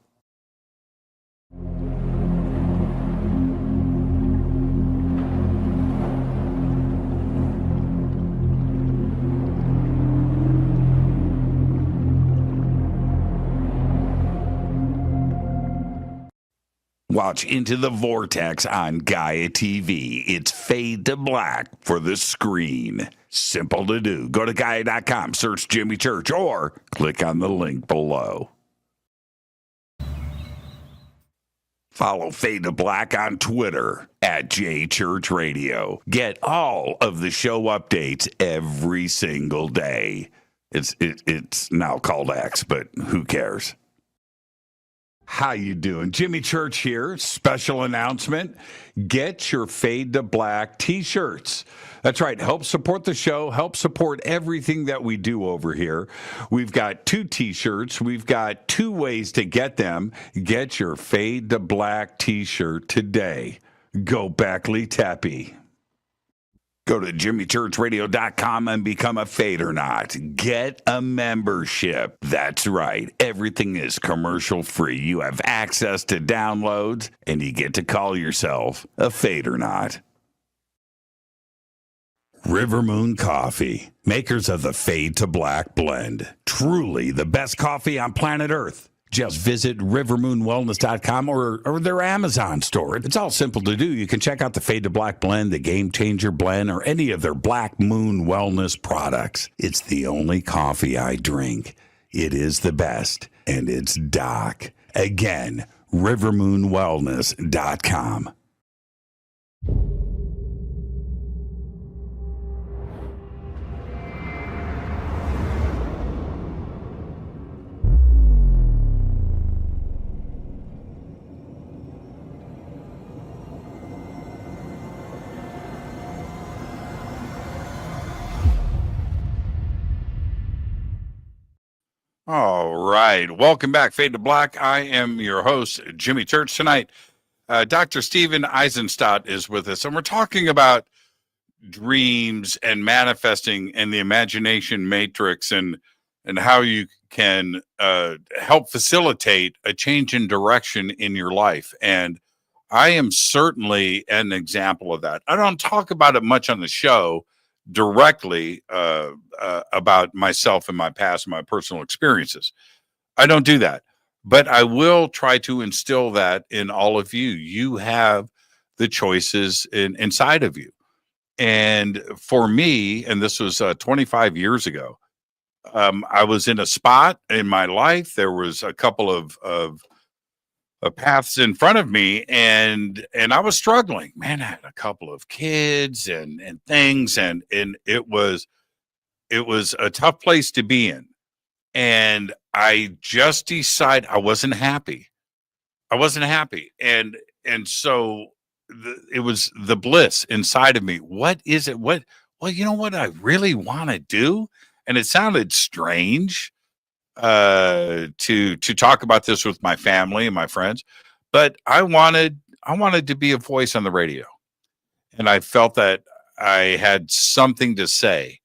C: Watch Into the Vortex on Gaia TV. It's Fade to Black for the screen. Simple to do. Go to Gaia.com, search Jimmy Church, or click on the link below. Follow Fade to Black on Twitter at JChurchRadio. Get all of the show updates every single day. It's now called X, but who cares? How you doing? Jimmy Church here. Special announcement. Get your Fade to Black T-shirts. That's right. Help support the show. Help support everything that we do over here. We've got 2 T-shirts. We've got 2 ways to get them. Get your Fade to Black T-shirt today. Go Backley Tappy. Go to jimmychurchradio.com and become a Fadernaut. Get a membership. That's right. Everything is commercial free. You have access to downloads, and you get to call yourself a Fadernaut. River Moon Coffee, makers of the Fade to Black blend. Truly the best coffee on planet Earth. Just visit rivermoonwellness.com or their Amazon store. It's all simple to do. You can check out the Fade to Black blend, the Game Changer blend, or any of their Black Moon Wellness products. It's the only coffee I drink. It is the best, and it's Doc. Again, rivermoonwellness.com.
B: All right. Welcome back, Fade to Black. I am your host, Jimmy Church. Tonight, Dr. Stephen Aizenstat is with us, and we're talking about dreams and manifesting and the imagination matrix and how you can help facilitate a change in direction in your life. And I am certainly an example of that. I don't talk about it much on the show directly about myself and my past and my personal experiences. I don't do that, but I will try to instill that in all of you. You have the choices inside of you. And for me, and this was 25 years ago, I was in a spot in my life. There was a couple of paths in front of me, and I was struggling. Man, I had a couple of kids and things, and it was a tough place to be in. And I just decided I wasn't happy. And so it was the bliss inside of me. What is it? Well, you know what I really want to do? And it sounded strange to talk about this with my family and my friends, but I wanted to be a voice on the radio, and I felt that I had something to say,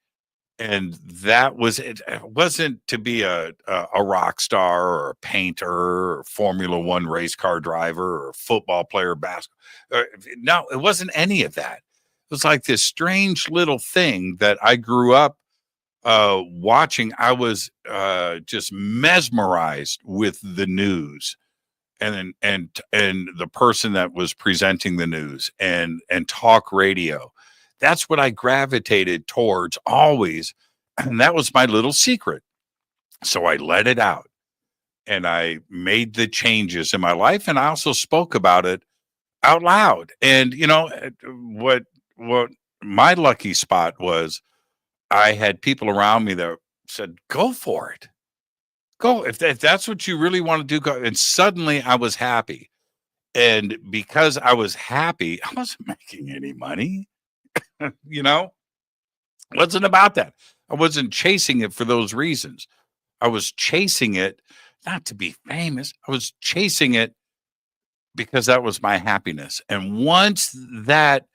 B: and that was it. It wasn't to be a rock star or a painter or Formula One race car driver or a football player, basketball. No, it wasn't any of that. It was like this strange little thing that I grew up watching, I was just mesmerized with the news and the person that was presenting the news and talk radio. That's what I gravitated towards always, and that was my little secret. So I let it out and I made the changes in my life, and I also spoke about it out loud. And what my lucky spot was, I had people around me that said, "Go for it. Go if that's what you really want to do." Go. And suddenly I was happy, and because I was happy, I wasn't making any money. you know, wasn't about that. I wasn't chasing it for those reasons. I was chasing it not to be famous. I was chasing it because that was my happiness. And once that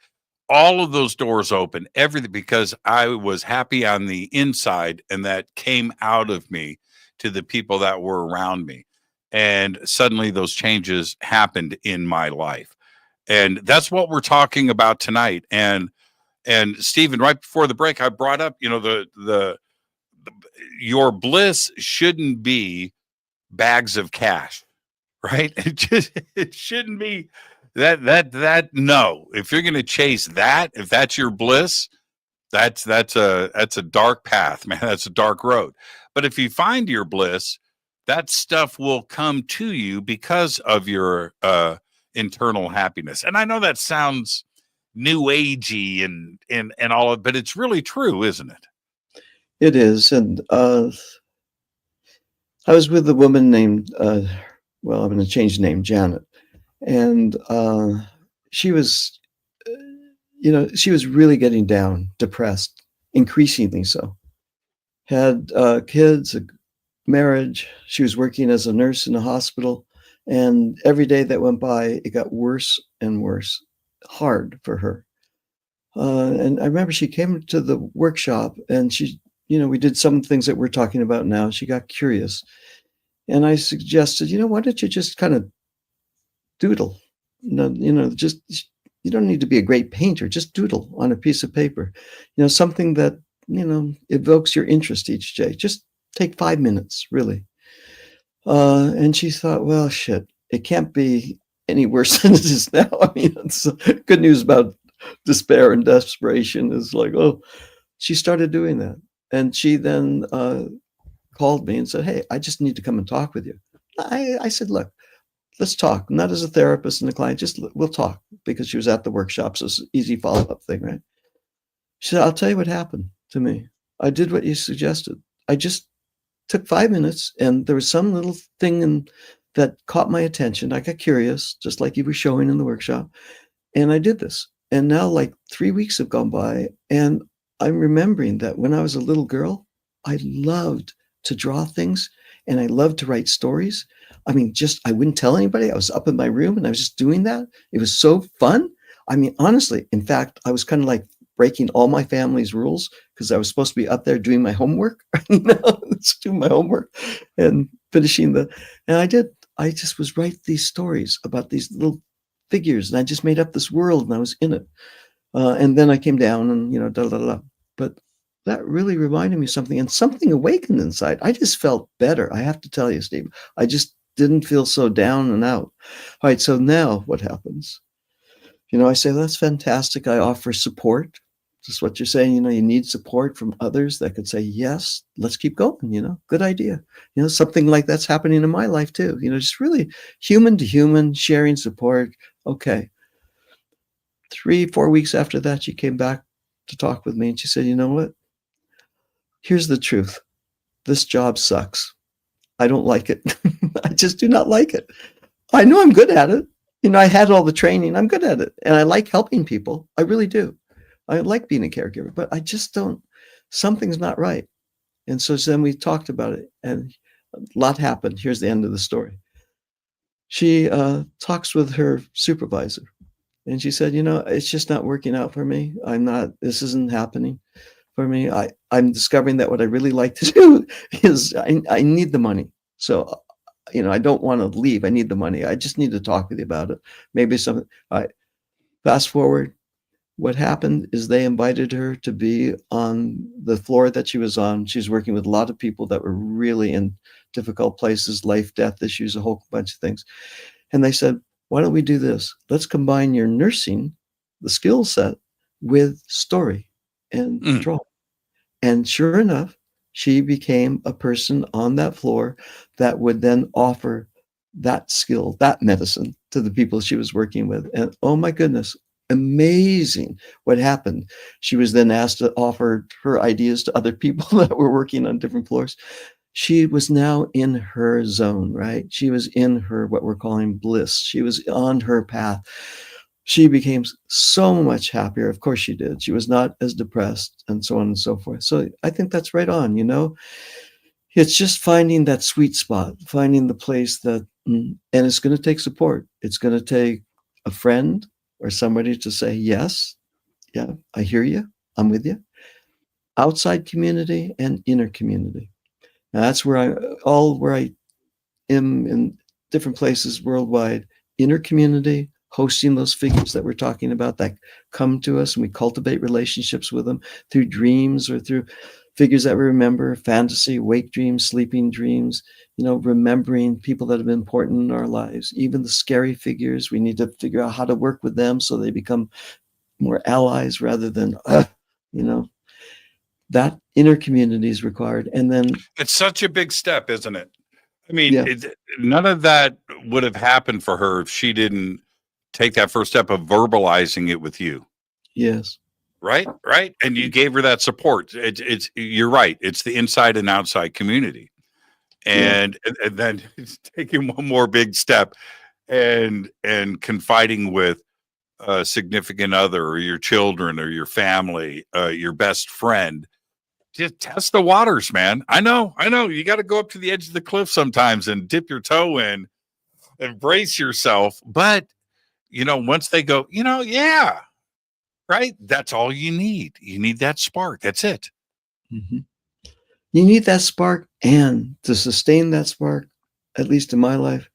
B: all of those doors open, everything, because I was happy on the inside, and that came out of me to the people that were around me. And suddenly those changes happened in my life. And that's what we're talking about tonight. And Stephen, right before the break, I brought up, the your bliss shouldn't be bags of cash, right? It shouldn't be that no. If you're going to chase that, if that's your bliss, that's a dark path, man. That's a dark road. But if you find your bliss, that stuff will come to you because of your internal happiness. And I know that sounds new agey and all of, but it's really true, isn't it?
A: It is. And I was with a woman named, well, I'm going to change the name, Janet. And she was, she was really getting down, depressed, increasingly so. Had kids, a marriage. She was working as a nurse in a hospital. And every day that went by, it got worse and worse, hard for her. And I remember she came to the workshop and she, we did some things that we're talking about now. She got curious. And I suggested, why don't you just kind of doodle? Just, you don't need to be a great painter, just doodle on a piece of paper. Something that, evokes your interest each day. Just take 5 minutes, really. And she thought, well, shit, it can't be any worse than it is now. I mean, it's good news about despair and desperation is like, oh, she started doing that. And she then called me and said, hey, I just need to come and talk with you. I said, look, let's talk, not as a therapist and a client, just we'll talk, because she was at the workshop. So it's an easy follow-up thing, right? She said, I'll tell you what happened to me. I did what you suggested. I just took 5 minutes and there was some little thing that caught my attention. I got curious, just like you were showing in the workshop. And I did this. And now like 3 weeks have gone by and I'm remembering that when I was a little girl, I loved to draw things and I loved to write stories. I mean, I wouldn't tell anybody. I was up in my room and I was just doing that. It was so fun. I mean, honestly, in fact, I was kind of like breaking all my family's rules because I was supposed to be up there doing my homework, doing my homework and finishing and I did. I just was writing these stories about these little figures and I just made up this world and I was in it. And then I came down and, but that really reminded me of something and something awakened inside. I just felt better. I have to tell you, Steve, I just didn't feel so down and out. All right. So now what happens? I say, that's fantastic. I offer support. Just what you're saying, you need support from others that could say, yes, let's keep going, good idea. Something like that's happening in my life too, just really human to human, sharing support. Okay. 3-4 weeks after that, she came back to talk with me and she said, you know what? Here's the truth. This job sucks. I don't like it. I just do not like it. I know I'm good at it. I had all the training. I'm good at it. And I like helping people. I really do. I like being a caregiver, but I just don't, something's not right. And so then we talked about it and a lot happened. Here's the end of the story. She talks with her supervisor and she said, it's just not working out for me. This isn't happening for me. I'm discovering that what I really like to do is I need the money. So, I don't want to leave. I need the money. I just need to talk with you about it. Maybe something. All right. Fast forward. what happened is they invited her to be on the floor that she was on. She was working with a lot of people that were really in difficult places, life, death issues, a whole bunch of things. And they said, why don't we do this? Let's combine your nursing, the skill set, with story and
B: Mm.
A: drawing. And sure enough, she became a person on that floor that would then offer that skill, that medicine to the people she was working with. And oh my goodness, amazing what happened. She was then asked to offer her ideas to other people that were working on different floors. She was now in her zone, right? She was in her, what we're calling bliss. She was on her path. She became so much happier. Of course she did. She was not as depressed and so on and so forth. So I think that's right on, you know? It's just finding that sweet spot, finding the place that, and it's going to take support. It's going to take a friend or somebody to say, yes, yeah, I hear you. I'm with you. Outside community and inner community. Now that's where I am in different places worldwide, inner community, hosting those figures that we're talking about that come to us, and we cultivate relationships with them through dreams or through figures that we remember, fantasy, wake dreams, sleeping dreams, remembering people that have been important in our lives, even the scary figures. We need to figure out how to work with them so they become more allies rather than, that inner community is required. And then,
B: It's such a big step, isn't it? I mean,
A: yeah,
B: none of that would have happened for her if she didn't take that first step of verbalizing it with you.
A: yes.
B: Right. And you gave her that support. You're right. It's the inside and outside community. And then it's taking one more big step and confiding with a significant other or your children or your family, your best friend. Just test the waters, man. I know. You got to go up to the edge of the cliff sometimes and dip your toe in and brace yourself. But, once they go, yeah, right. That's all you need. You need that spark. That's it.
A: Mm-hmm. You need that spark, and to sustain that spark, at least in my life,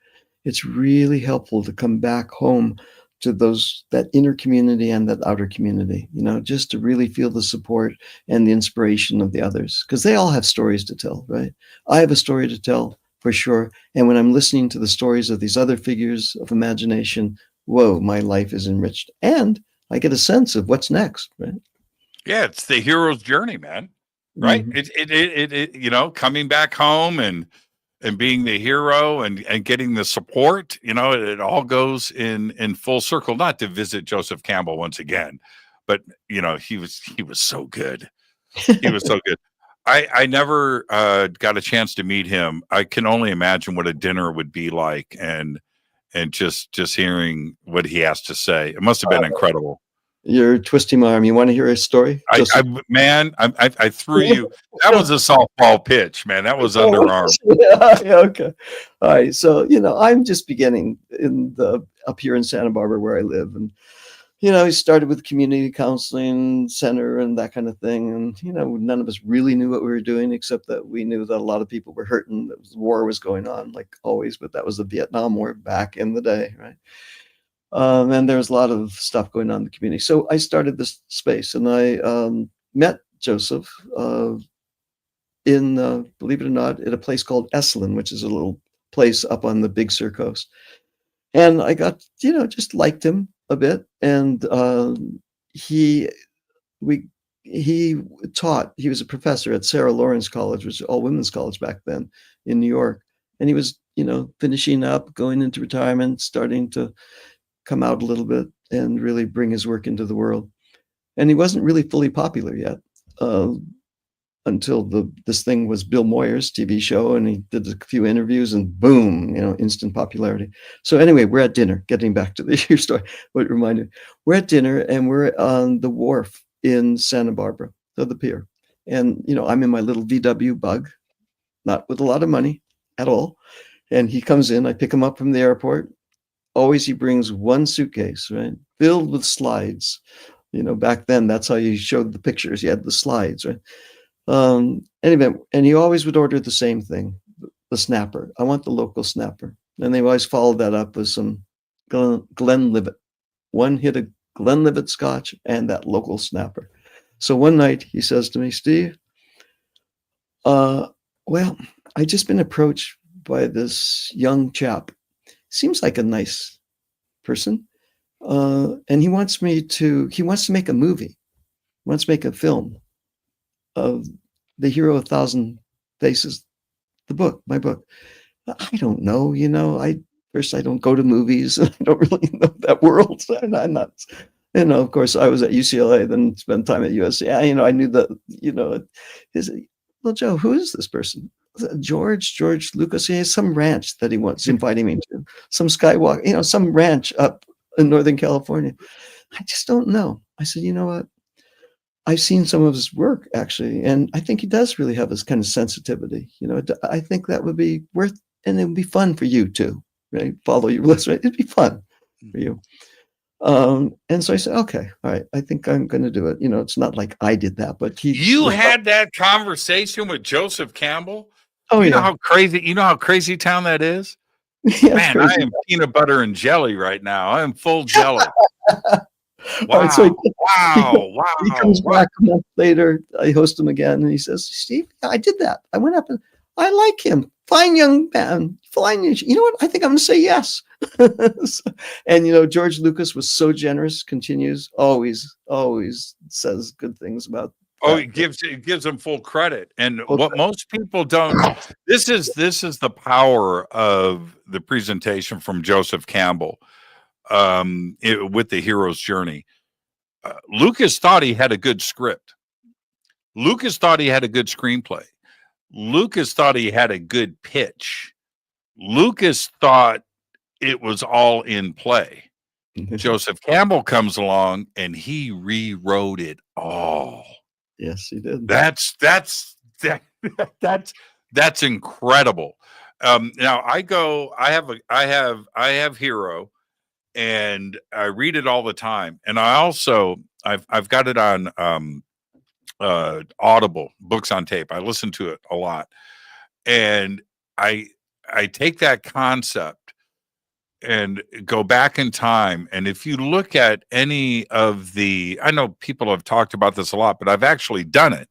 A: it's really helpful to come back home to that inner community and that outer community, just to really feel the support and the inspiration of the others, because they all have stories to tell, right? I have a story to tell for sure. And when I'm listening to the stories of these other figures of imagination, whoa, my life is enriched. And I get a sense of what's next, right?
B: Yeah. It's the hero's journey, man. Right.
A: Mm-hmm.
B: Coming back home and being the hero and getting the support, it all goes in full circle. Not to visit Joseph Campbell once again, but he was so good. He was so good. I never got a chance to meet him. I can only imagine what a dinner would be like, and just hearing what he has to say. It must have been incredible.
A: You're twisting my arm. You want to hear a story?
B: I threw you. That was a softball pitch, man. That was underarm.
A: Yeah, okay. All right. So, I'm just beginning up here in Santa Barbara where I live. And, he started with community counseling center and that kind of thing. And, none of us really knew what we were doing, except that we knew that a lot of people were hurting. The war was going on, like always, but that was the Vietnam War back in the day, right? And there was a lot of stuff going on in the community. So I started this space, and I met Joseph in, believe it or not, at a place called Esalen, which is a little place up on the Big Sur coast. And I got, just liked him a bit. And he taught. He was a professor at Sarah Lawrence College, which was all women's college back then in New York. And he was, finishing up, going into retirement, starting to come out a little bit and really bring his work into the world. And he wasn't really fully popular yet until this thing was Bill Moyer's TV show, and he did a few interviews, and boom, instant popularity. So anyway, we're at dinner, getting back to your story, what it reminded me. We're at dinner, and we're on the wharf in Santa Barbara, so the pier. And, I'm in my little VW Bug, not with a lot of money at all. And he comes in, I pick him up from the airport. Always he brings one suitcase, right, filled with slides. Back then, that's how you showed the pictures. You had the slides, right? Anyway, and he always would order the same thing, the snapper. I want the local snapper. And they always followed that up with some Glenlivet, one hit of Glenlivet Scotch, and that local snapper. So one night he says to me, Steve, well, I just been approached by this young chap. Seems like a nice person. And he wants to make a movie, wants to make a film of The Hero of 1,000 Faces, my book. I don't know, I don't go to movies. I don't really know that world. And I'm not, of course I was at UCLA, then spent time at USC. I knew that, well, Joe, who is this person? George Lucas. He has some ranch that he wants inviting me to, some skywalk, some ranch up in Northern California. I just don't know. I said, you know what? I've seen some of his work actually, and I think he does really have this kind of sensitivity. I think that would be worth, and it would be fun for you too, right? Follow your list, right? It'd be fun for you. And so I said, okay, all right, I think I'm going to do it. It's not like I did that, but
B: You had that conversation with Joseph Campbell?
A: Oh,
B: you
A: yeah.
B: know how crazy town that is?
A: Yeah,
B: man, I am peanut butter and jelly right now. I am full jelly. Wow.
A: Right, so
B: wow.
A: He comes back a month later. I host him again, and he says, Steve, I did that. I went up and I like him. Fine young man. Fine. You know what? I think I'm going to say yes. And, George Lucas was so generous, continues, always says good things about.
B: It gives them full credit. And what most people don't, this is the power of the presentation from Joseph Campbell with the hero's journey. Lucas thought he had a good script. Lucas thought he had a good screenplay. Lucas thought he had a good pitch. Lucas thought it was all in play. Joseph Campbell comes along and he rewrote it all.
A: Yes, he did.
B: That's incredible. Now I have Hero, and I read it all the time, and I've got it on Audible, books on tape. I listen to it a lot, and I take that concept and go back in time. And if you look at any of I know people have talked about this a lot, but I've actually done it.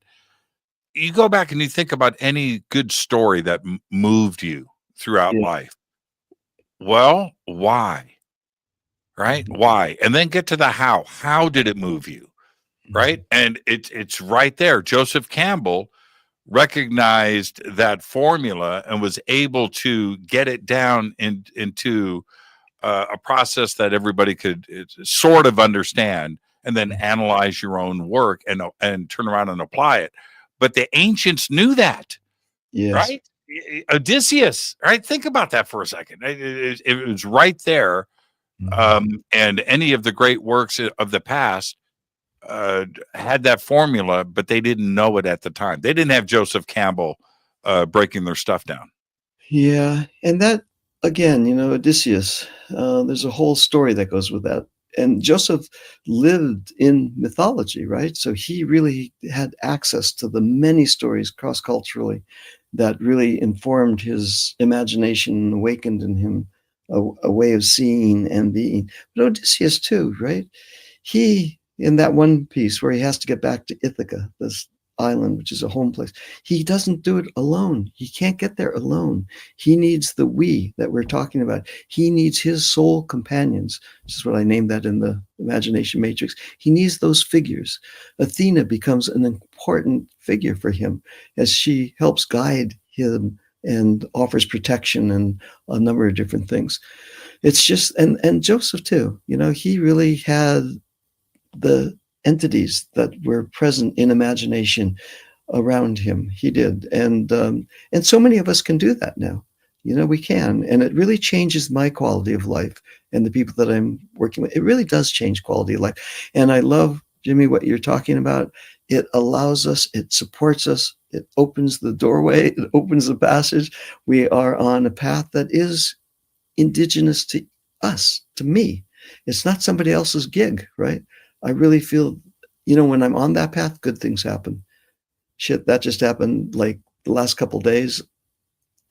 B: You go back and you think about any good story that moved you throughout life. Well, why? Right? Why? And then get to the how. How did it move you? Right? And it's right there. Joseph Campbell recognized that formula and was able to get it down into a process that everybody could sort of understand, and then analyze your own work and turn around and apply it. But the ancients knew that, right? Odysseus, right? Think about that for a second. It was right there. And any of the great works of the past had that formula, but they didn't know it at the time. They didn't have Joseph Campbell breaking their stuff down.
A: Yeah. And that, again, Odysseus, there's a whole story that goes with that. And Joseph lived in mythology, right? So he really had access to the many stories cross-culturally that really informed his imagination and awakened in him a way of seeing and being. But Odysseus too, right? He, in that one piece where he has to get back to Ithaca, this island, which is a home place, he doesn't do it alone. He can't get there alone. He needs the we that we're talking about. He needs his soul companions, which is what I named that in the imagination matrix. He needs those figures. Athena becomes an important figure for him as she helps guide him and offers protection and a number of different things. It's just, and Joseph too, he really had the entities that were present in imagination around him. He did. And so many of us can do that now. We can. And it really changes my quality of life and the people that I'm working with. It really does change quality of life. And I love, Jimmy, what you're talking about. It allows us, it supports us, it opens the doorway, it opens the passage. We are on a path that is indigenous to us, to me. It's not somebody else's gig, right? I really feel, when I'm on that path, good things happen. Shit, that just happened like the last couple of days.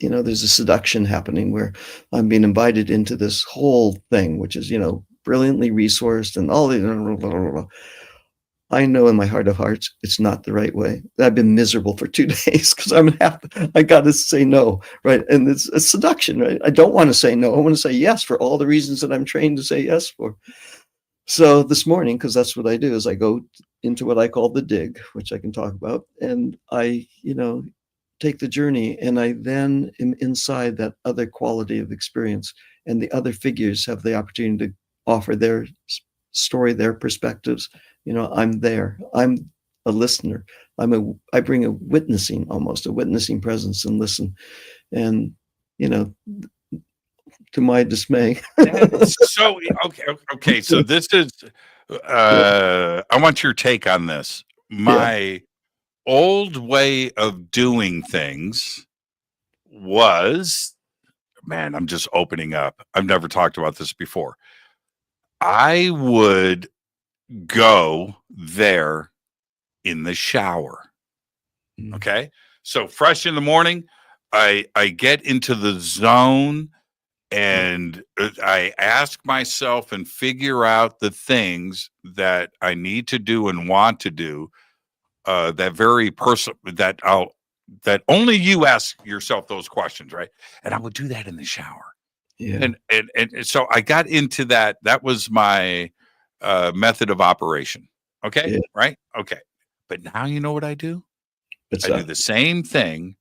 A: There's a seduction happening where I'm being invited into this whole thing, which is, brilliantly resourced and all the. I know in my heart of hearts, it's not the right way. I've been miserable for 2 days because I got to say no, right? And it's a seduction, right? I don't want to say no. I want to say yes for all the reasons that I'm trained to say yes for. So this morning, because that's what I do, is I go into what I call the dig, which I can talk about, and I, take the journey, and I then am inside that other quality of experience, and the other figures have the opportunity to offer their story, their perspectives. I'm there. I'm a listener. I bring a witnessing presence and listen. And, to my dismay.
B: So, okay. So this is, I want your take on this. My old way of doing things was, man, I'm just opening up. I've never talked about this before. I would go there in the shower. Okay. So fresh in the morning, I get into the zone and I ask myself and figure out the things that I need to do and want to do. That very person that only you ask yourself those questions, right? And I would do that in the shower.
A: Yeah.
B: And so I got into that. That was my method of operation. Okay.
A: Yeah.
B: Right. Okay. But now you know what I do?
A: What's
B: I do
A: that?
B: the same thing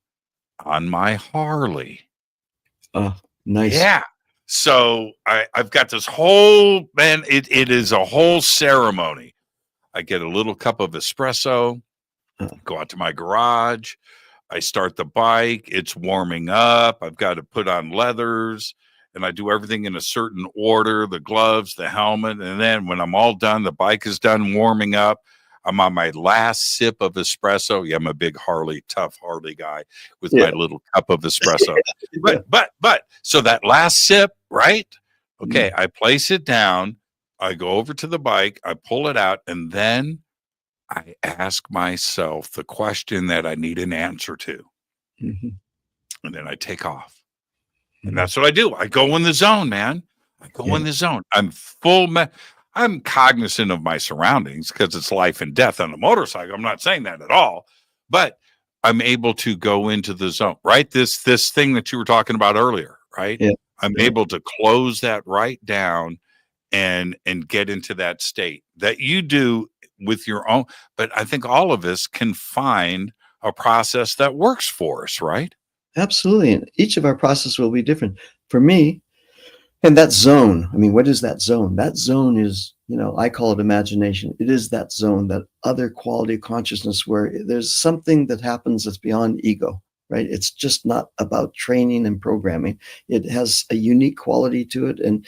B: on my Harley.
A: Oh, nice.
B: Yeah. So I've got this whole, man, it is a whole ceremony. I get a little cup of espresso, go out to my garage. I start the bike. It's warming up. I've got to put on leathers and I do everything in a certain order, the gloves, the helmet. And then when I'm all done, the bike is done warming up. I'm on my last sip of espresso. Yeah, I'm a big tough Harley guy with my little cup of espresso. But so that last sip, right? Okay, I place it down. I go over to the bike. I pull it out. And then I ask myself the question that I need an answer to.
A: Mm-hmm.
B: And then I take off. And that's what I do. I go in the zone, man. I go in the zone. I'm I'm cognizant of my surroundings because it's life and death on a motorcycle. I'm not saying that at all, but I'm able to go into the zone, right? This thing that you were talking about earlier, right?
A: Yeah.
B: I'm able to close that right down and get into that state that you do with your own. But I think all of us can find a process that works for us, right?
A: Absolutely. And each of our processes will be different. For me, and that zone, I mean, what is that zone? That zone is, I call it imagination. It is that zone, that other quality of consciousness where there's something that happens that's beyond ego, right? It's just not about training and programming. It has a unique quality to it and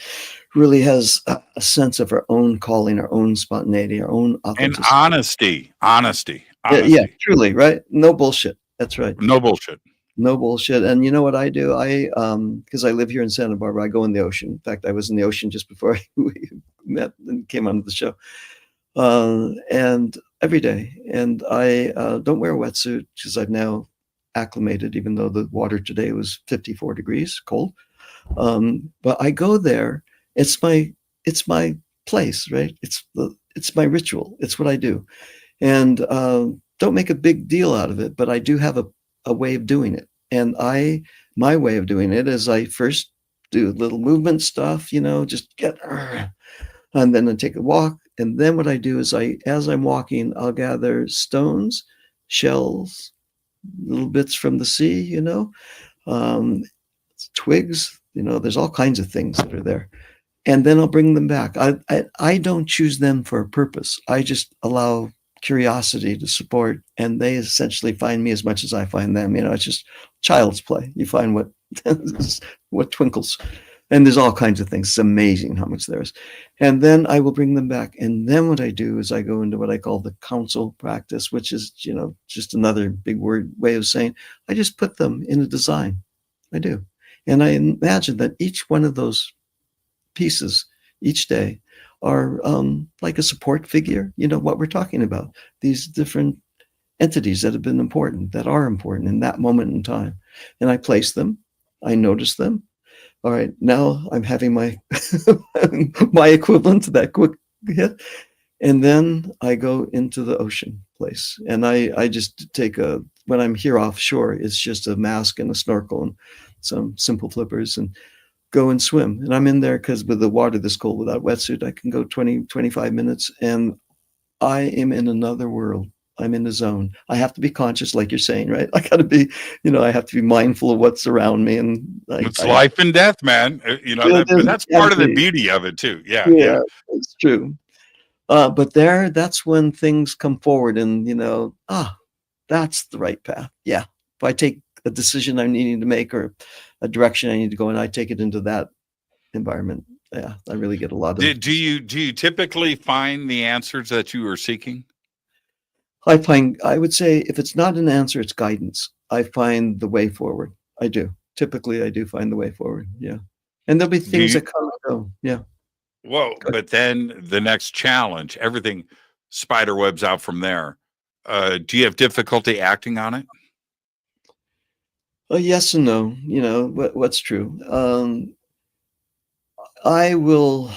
A: really has a sense of our own calling, our own spontaneity, our own authenticity.
B: And honesty.
A: Yeah, truly, right? No bullshit. That's right.
B: No bullshit.
A: No bullshit. And you know what I do? Because I live here in Santa Barbara, I go in the ocean. In fact, I was in the ocean just before we met and came onto the show. And every day. And I don't wear a wetsuit because I've now acclimated, even though the water today was 54 degrees cold. But I go there. It's my place, right? It's my ritual. It's what I do. And don't make a big deal out of it, but I do have a way of doing it. And my way of doing it is I first do little movement stuff, just get, and then I take a walk. And then what I do is as I'm walking, I'll gather stones, shells, little bits from the sea, twigs, there's all kinds of things that are there. And then I'll bring them back. I don't choose them for a purpose. I just allow curiosity to support, and they essentially find me as much as I find them. It's just child's play. You find what twinkles, and there's all kinds of things. It's amazing how much there is. And then I will bring them back. And then what I do is I go into what I call the counsel practice, which is, just another big way of saying, I just put them in a design. I do. And I imagine that each one of those pieces each day are like a support figure, what we're talking about, these different entities that have been important, that are important in that moment in time. And I place them, I notice them, all right, now I'm having my my equivalent to that quick hit. And then I go into the ocean place. And I just take when I'm here offshore, it's just a mask and a snorkel and some simple flippers and go and swim. And I'm in there because with the water this cold without wetsuit, I can go 20, 25 minutes and I am in another world. I'm in the zone. I have to be conscious, like you're saying, right? I got to be, I have to be mindful of what's around me. And
B: It's life and death, man. But that's part of the beauty of it too. Yeah,
A: yeah,
B: yeah.
A: it's true. But that's when things come forward and, that's the right path. Yeah. If I take a decision I'm needing to make or a direction I need to go in, I take it into that environment. Yeah, I really get a lot of.
B: Do you typically find the answers that you are seeking?
A: I would say if it's not an answer, it's guidance. I find the way forward. I do. Typically, I do find the way forward. Yeah. And there'll be things that come and go. Yeah.
B: Well, but then the next challenge, everything spider webs out from there. Do you have difficulty acting on it?
A: Yes and no. What's true. I will,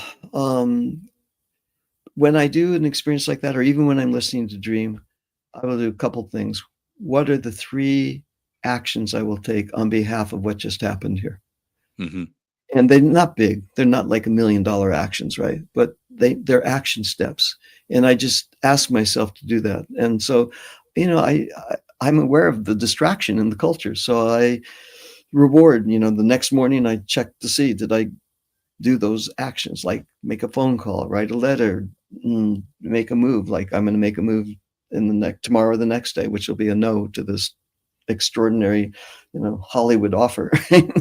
A: when I do an experience like that, or even when I'm listening to dream, I will do a couple things. What are the 3 actions I will take on behalf of what just happened here?
B: Mm-hmm.
A: And they're not big. They're not like $1 million actions, right? But they're action steps. And I just ask myself to do that. And so, I'm aware of the distraction in the culture. So I reward, the next morning I check to see, did I do those actions, like make a phone call, write a letter, make a move. Like I'm going to make a move tomorrow or the next day, which will be a no to this extraordinary, Hollywood offer.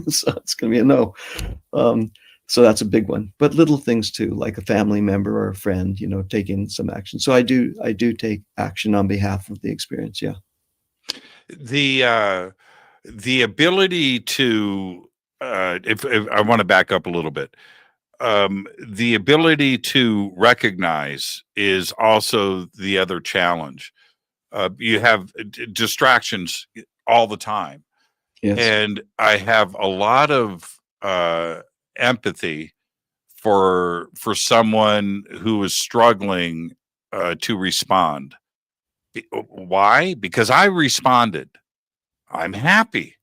A: So it's going to be a no. So that's a big one, but little things too, like a family member or a friend, taking some action. So I do take action on behalf of the experience. Yeah.
B: The ability to, if I want to back up a little bit, the ability to recognize is also the other challenge. You have distractions all the time.
A: Yes.
B: And I have a lot of empathy for someone who is struggling to respond. Why? Because I responded. I'm happy,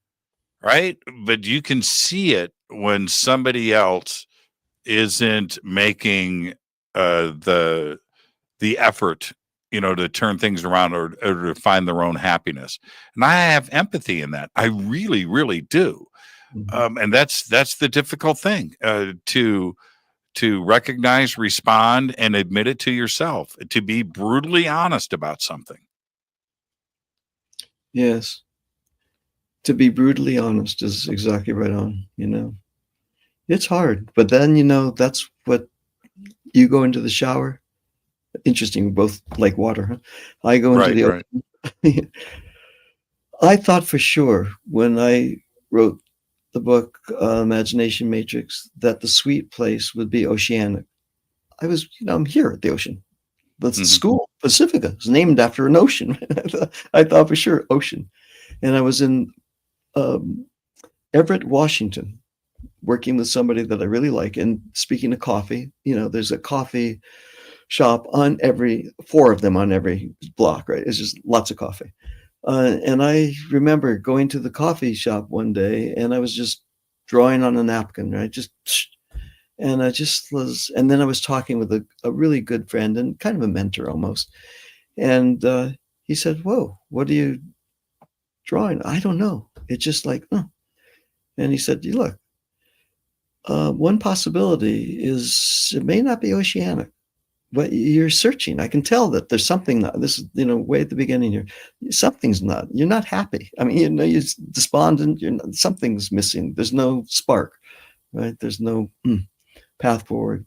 B: right? But you can see it when somebody else isn't making the effort, to turn things around or to find their own happiness. And I have empathy in that. I really, really do.
A: Mm-hmm.
B: And that's the difficult thing, to recognize, respond, and admit it to yourself, to be brutally honest about something.
A: Yes. To be brutally honest is exactly right on, It's hard, but then, that's what you go into the shower. Interesting, we both like water, huh? I go into the ocean. I thought for sure when I wrote the book, Imagination Matrix, that the sweet place would be oceanic. I'm here at the ocean. The school, Pacifica, is named after an ocean. I thought for sure ocean. And I was in Everett, Washington, working with somebody that I really like. And speaking of coffee, there's a coffee shop on 4 of them on every block, right? It's just lots of coffee. And I remember going to the coffee shop one day and I was just drawing on a napkin, right? And then I was talking with a really good friend and kind of a mentor almost. And he said, "Whoa, what are you drawing?" "I don't know. It's just like, oh." And he said, "You look, one possibility is it may not be oceanic, but you're searching. I can tell that there's something not, this is, way at the beginning here. Something's not, you're not happy. I mean, you're despondent, something's missing. There's no spark, right? There's no path forward.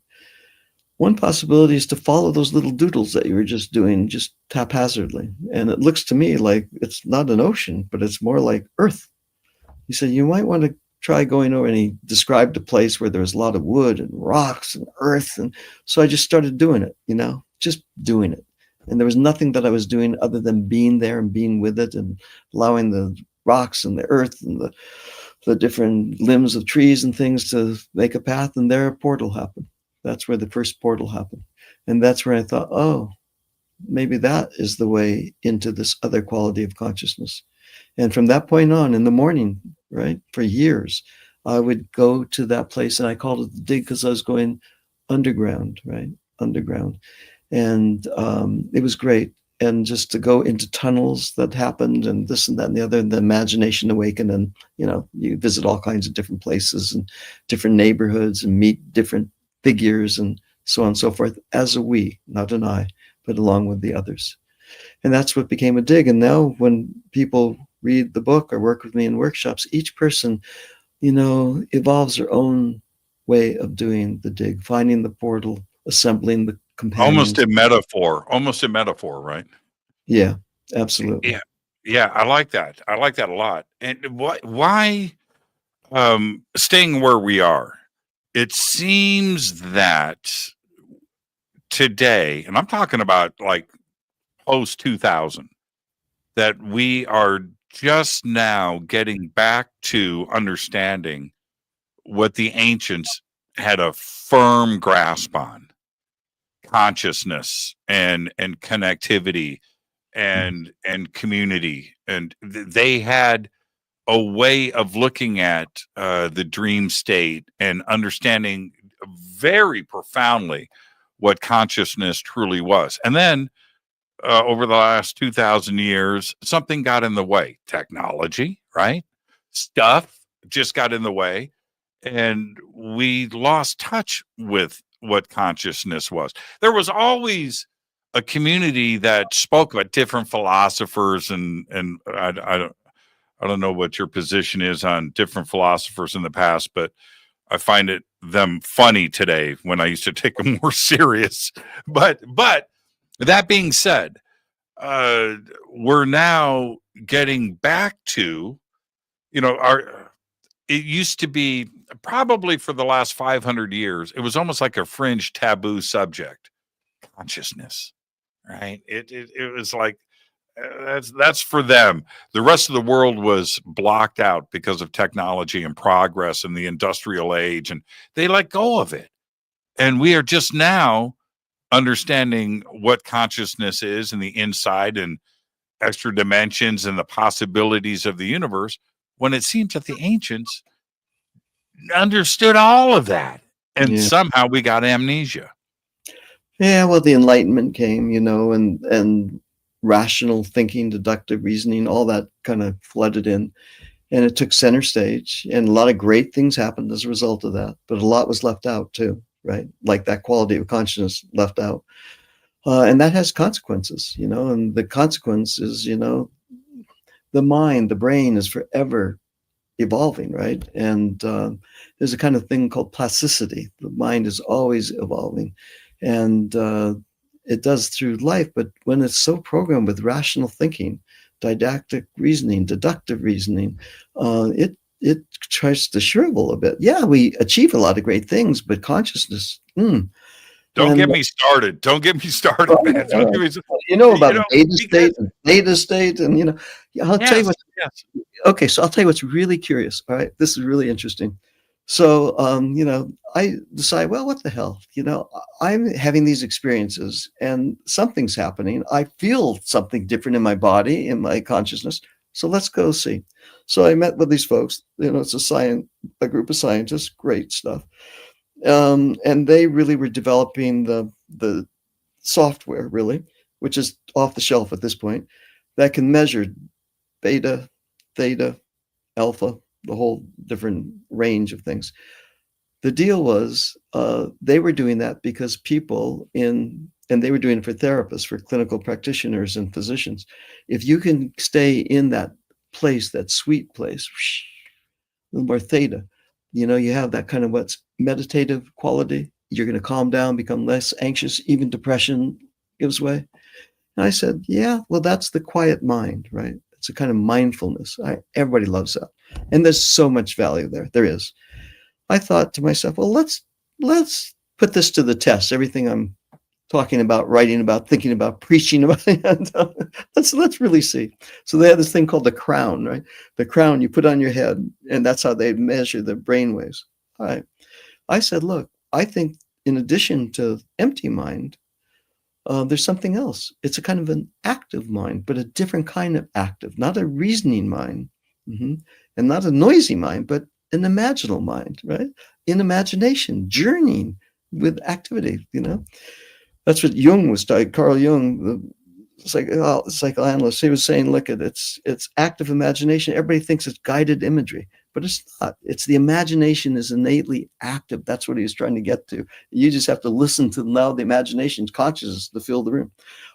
A: One possibility is to follow those little doodles that you were just doing, just haphazardly. And it looks to me like it's not an ocean, but it's more like Earth." He said, "You might want to try going over," and he described a place where there was a lot of wood and rocks and earth. And so I just started doing it, just doing it. And there was nothing that I was doing other than being there and being with it and allowing the rocks and the earth and the the different limbs of trees and things to make a path, and there a portal happened. That's where the first portal happened. And that's where I thought, oh, maybe that is the way into this other quality of consciousness. And from that point on, in the morning, right, for years, I would go to that place, and I called it the dig because I was going underground, right, underground. And it was great. And just to go into tunnels that happened, and this and that and the other, and the imagination awakened, and you visit all kinds of different places and different neighborhoods and meet different figures and so on and so forth, as a we, not an I, but along with the others. And that's what became a dig. And now when people read the book or work with me in workshops, each person, evolves their own way of doing the dig, finding the portal, assembling the companions.
B: Almost a metaphor, right?
A: Yeah, absolutely.
B: Yeah, I like that. I like that a lot. And why staying where we are? It seems that today, and I'm talking about like post 2000, that we are just now getting back to understanding what the ancients had a firm grasp on: consciousness and connectivity and community. And they had a way of looking at the dream state and understanding very profoundly what consciousness truly was. And then over the last 2000 years, something got in the way. Technology, right? Stuff just got in the way, and we lost touch with what consciousness was. There was always a community that spoke about different philosophers, and I don't know what your position is on different philosophers in the past, but I find them funny today when I used to take them more serious. But that being said, we're now getting back to, it used to be, probably for the last 500 years, it was almost like a fringe taboo subject: consciousness, right? It was like, that's for them. The rest of the world was blocked out because of technology and progress and the industrial age, and they let go of it. And we are just now understanding what consciousness is, and the inside and extra dimensions and the possibilities of the universe, when it seems that the ancients understood all of that, and somehow we got amnesia.
A: Yeah, well, the Enlightenment came, and rational thinking, deductive reasoning, all that kind of flooded in, and it took center stage, and a lot of great things happened as a result of that, but a lot was left out too, right? Like that quality of consciousness left out. And that has consequences, and the consequence is, the mind, the brain is forever evolving, right? And there's a kind of thing called plasticity. The mind is always evolving, and it does through life. But when it's so programmed with rational thinking, didactic reasoning, deductive reasoning, it tries to shrivel a bit. Yeah, we achieve a lot of great things, but consciousness.
B: Don't get me started. Don't get me started, man. Don't get me started.
A: About beta state and theta state, and I'll tell you what.
B: Yes.
A: Okay, so I'll tell you what's really curious. All right, this is really interesting. So, I decide, well, what the hell? I'm having these experiences, and something's happening. I feel something different in my body, in my consciousness. So let's go see. So I met with these folks. It's a group of scientists. Great stuff. And they really were developing the software, really, which is off the shelf at this point, that can measure beta, theta, alpha, the whole different range of things. The deal was they were doing that because and they were doing it for therapists, for clinical practitioners and physicians. If you can stay in that place, that sweet place, a little more theta, you have that kind of what's meditative quality. You're going to calm down, become less anxious, even depression gives way. And I said, yeah, well, that's the quiet mind, right? It's a kind of mindfulness. Everybody loves that. And there's so much value there. There is. I thought to myself, well, let's put this to the test, everything I'm talking about, writing about, thinking about, preaching about. Let's really see. So they had this thing called the crown, right? The crown you put on your head, and that's how they measure the brain waves. All right. I said, look, I think in addition to empty mind, there's something else. It's a kind of an active mind, but a different kind of active, not a reasoning mind, and not a noisy mind, but an imaginal mind, right? In imagination, journeying with activity, That's what Jung was talking, Carl Jung, the psychoanalyst. He was saying, look, it's active imagination. Everybody thinks it's guided imagery, but it's not. It's the imagination is innately active. That's what he was trying to get to. You just have to listen to now the imagination's consciousness to fill the room.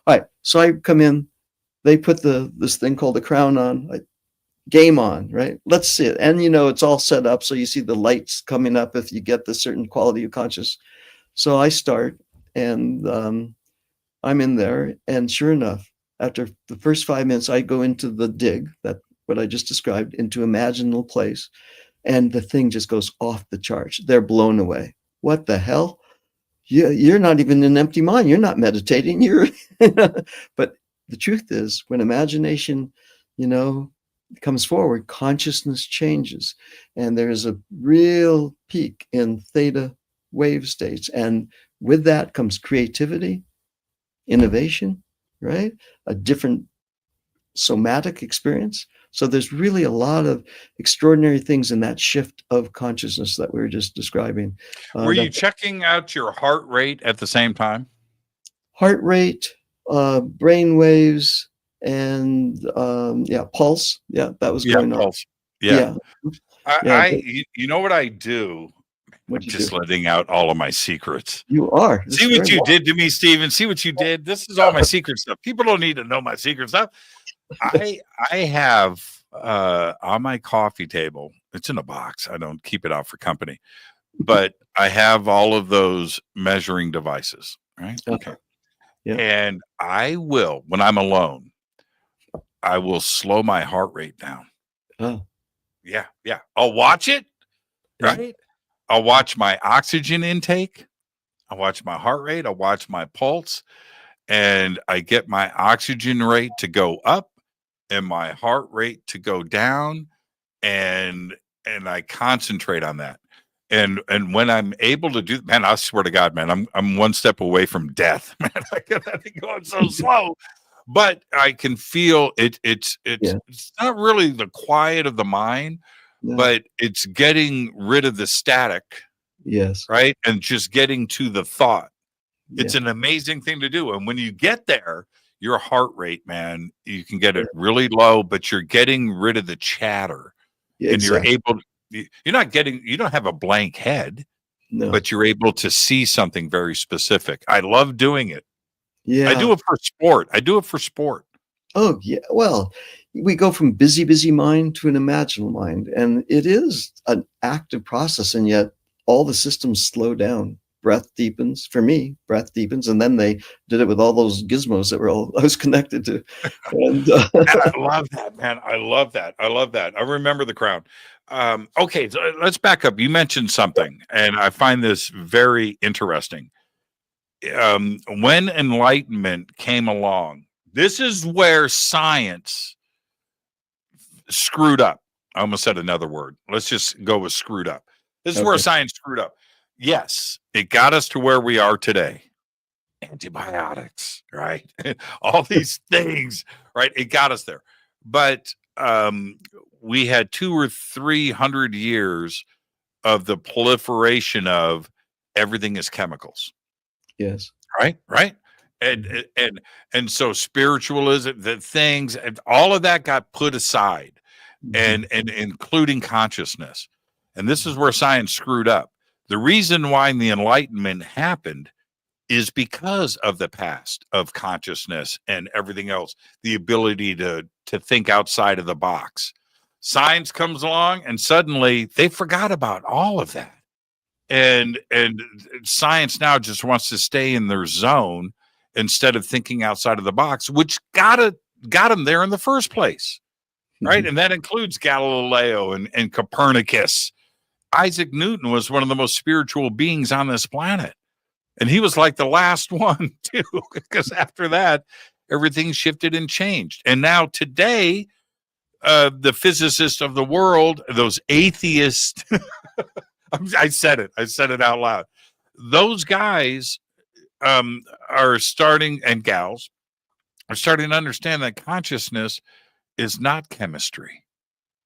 A: All right, so I come in. They put this thing called the crown on. Game on, right? Let's see it. And it's all set up so you see the lights coming up if you get the certain quality of conscious. So I start, and I'm in there, and sure enough, after the first 5 minutes, I go into the dig, that what I just described, into imaginal place, and the thing just goes off the charts. They're blown away. What the hell? You're not even in an empty mind. You're not meditating. But the truth is, when imagination, comes forward, consciousness changes, and there's a real peak in theta wave states, and with that comes creativity, innovation, right? A different somatic experience. So there's really a lot of extraordinary things in that shift of consciousness that we were just describing.
B: Were you checking out your heart rate at the same time?
A: Heart rate, brain waves, and pulse. Yeah, that was going
B: pulse.
A: on. Yeah.
B: You know what I do? I'm just letting out all of my secrets.
A: You are.
B: See what you did to me, Stephen. See what you did. This is all my secret stuff. People don't need to know my secret stuff. I have on my coffee table. It's in a box. I don't keep it out for company, but I have all of those measuring devices. Right. Okay. Yeah. And I will, when I'm alone, I will slow my heart rate down.
A: Oh.
B: Yeah. I'll watch it. Right. Yeah. I'll watch my oxygen intake. I'll watch my heart rate. I'll watch my pulse. And I get my oxygen rate to go up and my heart rate to go down. And I concentrate on that. And when I'm able to do, man, I swear to God, man, I'm one step away from death. Man, I get that thing going so slow. But I can feel it. It's not really the quiet of the mind. No. But it's getting rid of the static.
A: Yes.
B: Right. And just getting to the thought. It's an amazing thing to do. And when you get there, your heart rate, man, you can get it really low, but you're getting rid of the chatter. Yeah, and you're able to, you don't have a blank head, but you're able to see something very specific. I love doing it. Yeah. I do it for sport.
A: Oh, yeah. Well, we go from busy mind to an imaginal mind, and it is an active process, and yet all the systems slow down. Breath deepens. For me, breath deepens, and then they did it with all those gizmos that I was connected to. And
B: I love that, man. I love that. I remember the crown. Okay, so let's back up. You mentioned something, and I find this very interesting. When enlightenment came along, this is where science screwed up. I almost said another word. Let's just go with screwed up. This is where science screwed up. Yes, it got us to where we are today. Antibiotics, right? All these things, right? It got us there. But we had 200 or 300 years of the proliferation of everything is chemicals.
A: Yes.
B: Right. And so spiritualism, the things, and all of that got put aside, and including consciousness. And this is where science screwed up. The reason why the Enlightenment happened is because of the past of consciousness and everything else, the ability to think outside of the box. Science comes along and suddenly they forgot about all of that. And science now just wants to stay in their zone instead of thinking outside of the box, which got them there in the first place, right? And that includes Galileo and Copernicus. Isaac Newton was one of the most spiritual beings on this planet. And he was like the last one too, because after that, everything shifted and changed. And now today, the physicists of the world, those atheists, I said it out loud. Those guys are starting, and gals are starting to understand that consciousness is not chemistry,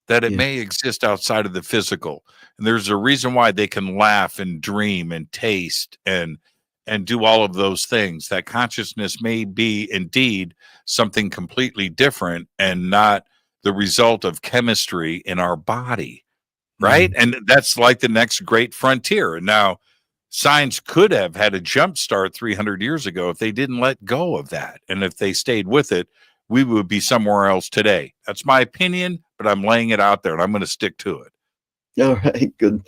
B: that it
A: Yeah.
B: may exist outside of the physical. And there's a reason why they can laugh and dream and taste and do all of those things. That consciousness may be indeed something completely different and not the result of chemistry in our body, right? And that's like the next great frontier. And now science could have had a jump start 300 years ago if they didn't let go of that. And if they stayed with it, we would be somewhere else today. That's my opinion, but I'm laying it out there and I'm going to stick to it.
A: All right, good.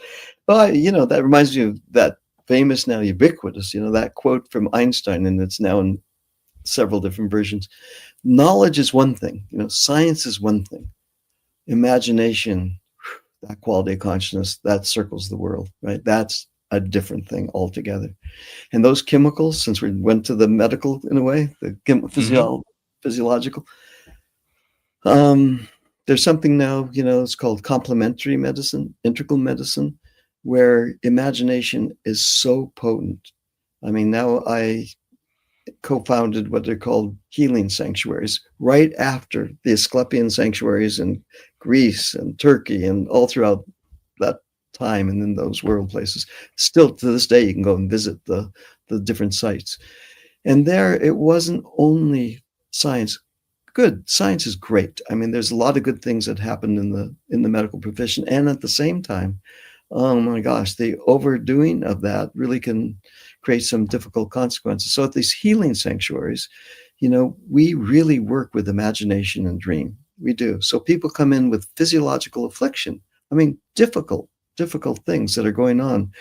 A: Well, that reminds me of that famous, now ubiquitous, that quote from Einstein, and it's now in several different versions. Knowledge is one thing, science is one thing. Imagination, that quality of consciousness, that circles the world, right? That's a different thing altogether. And those chemicals, since we went to the medical in a way, the physiological, there's something now, it's called complementary medicine, integral medicine, where imagination is so potent. I mean, now I co-founded what they're called healing sanctuaries right after the Asclepian sanctuaries in Greece and Turkey and all throughout that time and in those world places. Still to this day, you can go and visit the different sites. And there, it wasn't only science. Good science is great. I mean, there's a lot of good things that happen in the medical profession, and at the same time, oh my gosh, the overdoing of that really can create some difficult consequences. So at these healing sanctuaries, we really work with imagination and dream. We do. So people come in with physiological affliction. I mean, difficult things that are going on,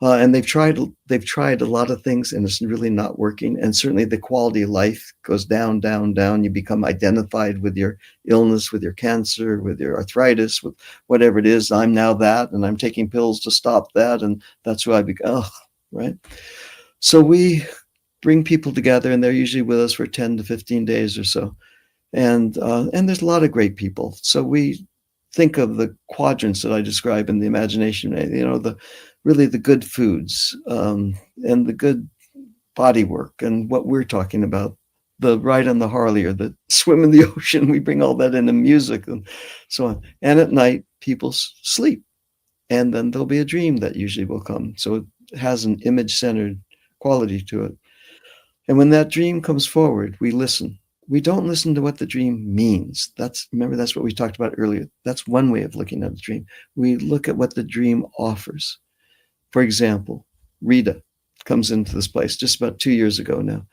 A: and they've tried a lot of things, and it's really not working. And certainly the quality of life goes down, down, down. You become identified with your illness, with your cancer, with your arthritis, with whatever it is. I'm now that, and I'm taking pills to stop that, and that's who I become. Right. So we bring people together, and they're usually with us for 10 to 15 days or so, and there's a lot of great people. So we think of the quadrants that I describe in the imagination, really the good foods, and the good body work, and what we're talking about, the ride on the Harley or the swim in the ocean. We bring all that into music and so on. And at night, people sleep, and then there'll be a dream that usually will come. So it has an image-centered quality to it. And when that dream comes forward, we listen. We don't listen to what the dream means. Remember, that's what we talked about earlier. That's one way of looking at the dream. We look at what the dream offers. For example, Rita comes into this place just about 2 years ago now.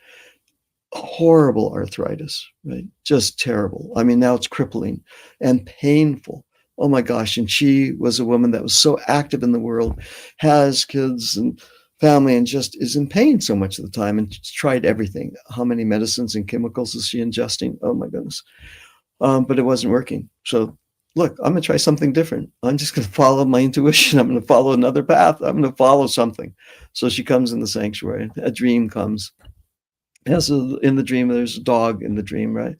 A: Horrible arthritis, right? Just terrible. I mean, now it's crippling and painful. Oh my gosh. And she was a woman that was so active in the world, has kids and family, and just is in pain so much of the time, and tried everything. How many medicines and chemicals is she ingesting? Oh my goodness. But it wasn't working. So look, I'm going to try something different. I'm just going to follow my intuition. I'm going to follow another path. I'm going to follow something. So she comes in the sanctuary. A dream comes. In the dream, there's a dog in the dream, right?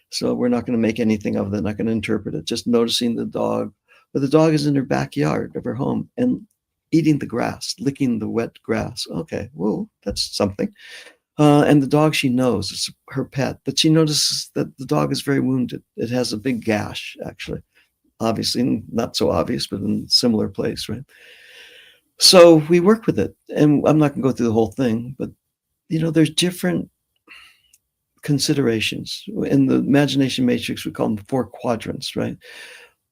A: So we're not going to make anything of it, not going to interpret it, just noticing the dog. But the dog is in her backyard of her home and eating the grass, licking the wet grass. Okay, whoa, that's something. And the dog she knows, it's her pet, but she notices that the dog is very wounded. It has a big gash, actually. Obviously, not so obvious, but in a similar place, right? So we work with it. And I'm not going to go through the whole thing, but, there's different considerations. In the imagination matrix, we call them 4 quadrants, right?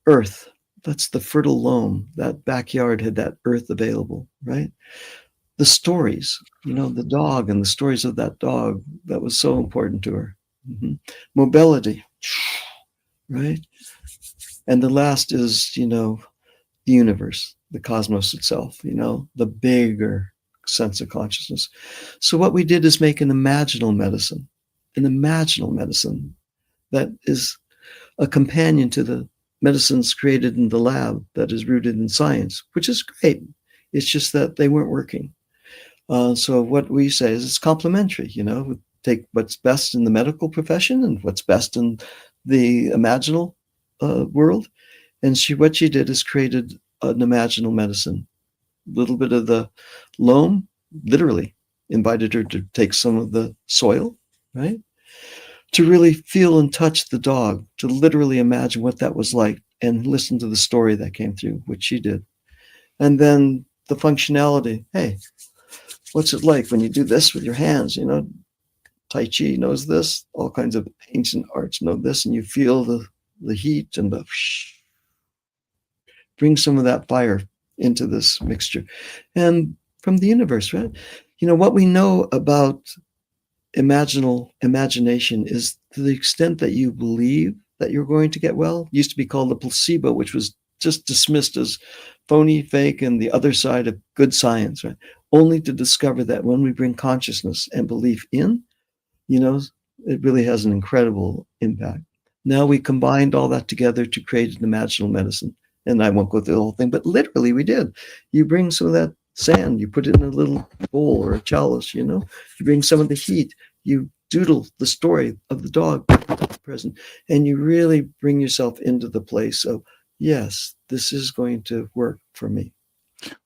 A: Earth, that's the fertile loam. That backyard had that earth available, right? The stories, the dog and the stories of that dog, that was so important to her. Mobility, right? And the last is, the universe, the cosmos itself, the bigger sense of consciousness. So what we did is make an imaginal medicine that is a companion to the medicines created in the lab that is rooted in science, which is great. It's just that they weren't working. So what we say is it's complementary, we take what's best in the medical profession and what's best in the imaginal world. And what she did is created an imaginal medicine. A little bit of the loam, literally invited her to take some of the soil, right? To really feel and touch the dog, to literally imagine what that was like and listen to the story that came through, which she did. And then the functionality. Hey, what's it like when you do this with your hands? Tai Chi knows this, all kinds of ancient arts know this, and you feel the heat and bring some of that fire into this mixture. And from the universe, right? What we know about imagination is to the extent that you believe that you're going to get well, used to be called the placebo, which was just dismissed as phony, fake, and the other side of good science, right? Only to discover that when we bring consciousness and belief in, it really has an incredible impact. Now we combined all that together to create an imaginal medicine. And I won't go through the whole thing, but literally we did. You bring some of that sand, you put it in a little bowl or a chalice, you bring some of the heat, you doodle the story of the dog present, and you really bring yourself into the place of, yes, this is going to work for me.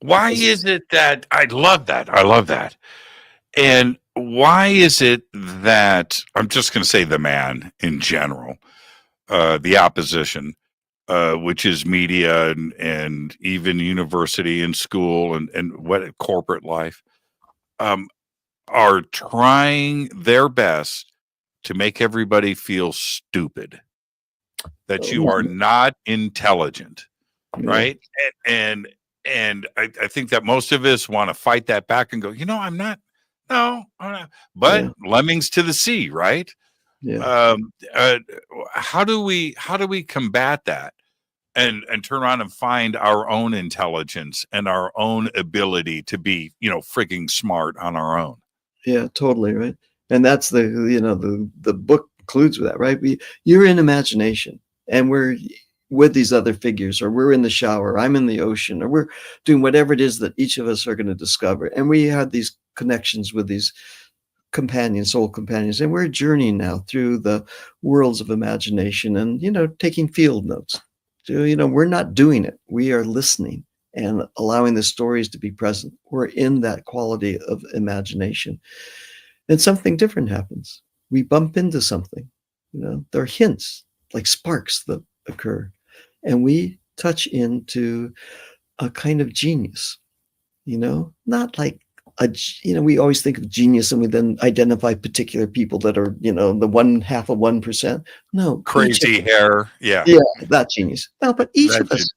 B: Why is it that I love that? I love that. And why is it that I'm just going to say the man in general, the opposition, which is media and even university and school and what corporate life, are trying their best to make everybody feel stupid, that you are not intelligent, right? And I think that most of us want to fight that back and go, I'm not. No, I'm not. But lemmings to the sea, right?
A: Yeah.
B: How do we combat that and turn around and find our own intelligence and our own ability to be, frigging smart on our own?
A: Yeah, totally, right. And that's the book includes with that, right? You're in imagination, and we're with these other figures, or we're in the shower, I'm in the ocean, or we're doing whatever it is that each of us are going to discover. And we have these connections with these soul companions, and we're journeying now through the worlds of imagination and, taking field notes. So, we're not doing it. We are listening and allowing the stories to be present. We're in that quality of imagination. And something different happens. We bump into something. There are hints, like sparks that occur. And we touch into a kind of genius, not like we always think of genius and we then identify particular people that are, the 1/2 of 1%. No,
B: Crazy hair. Yeah.
A: Yeah, that genius. No, but each of us,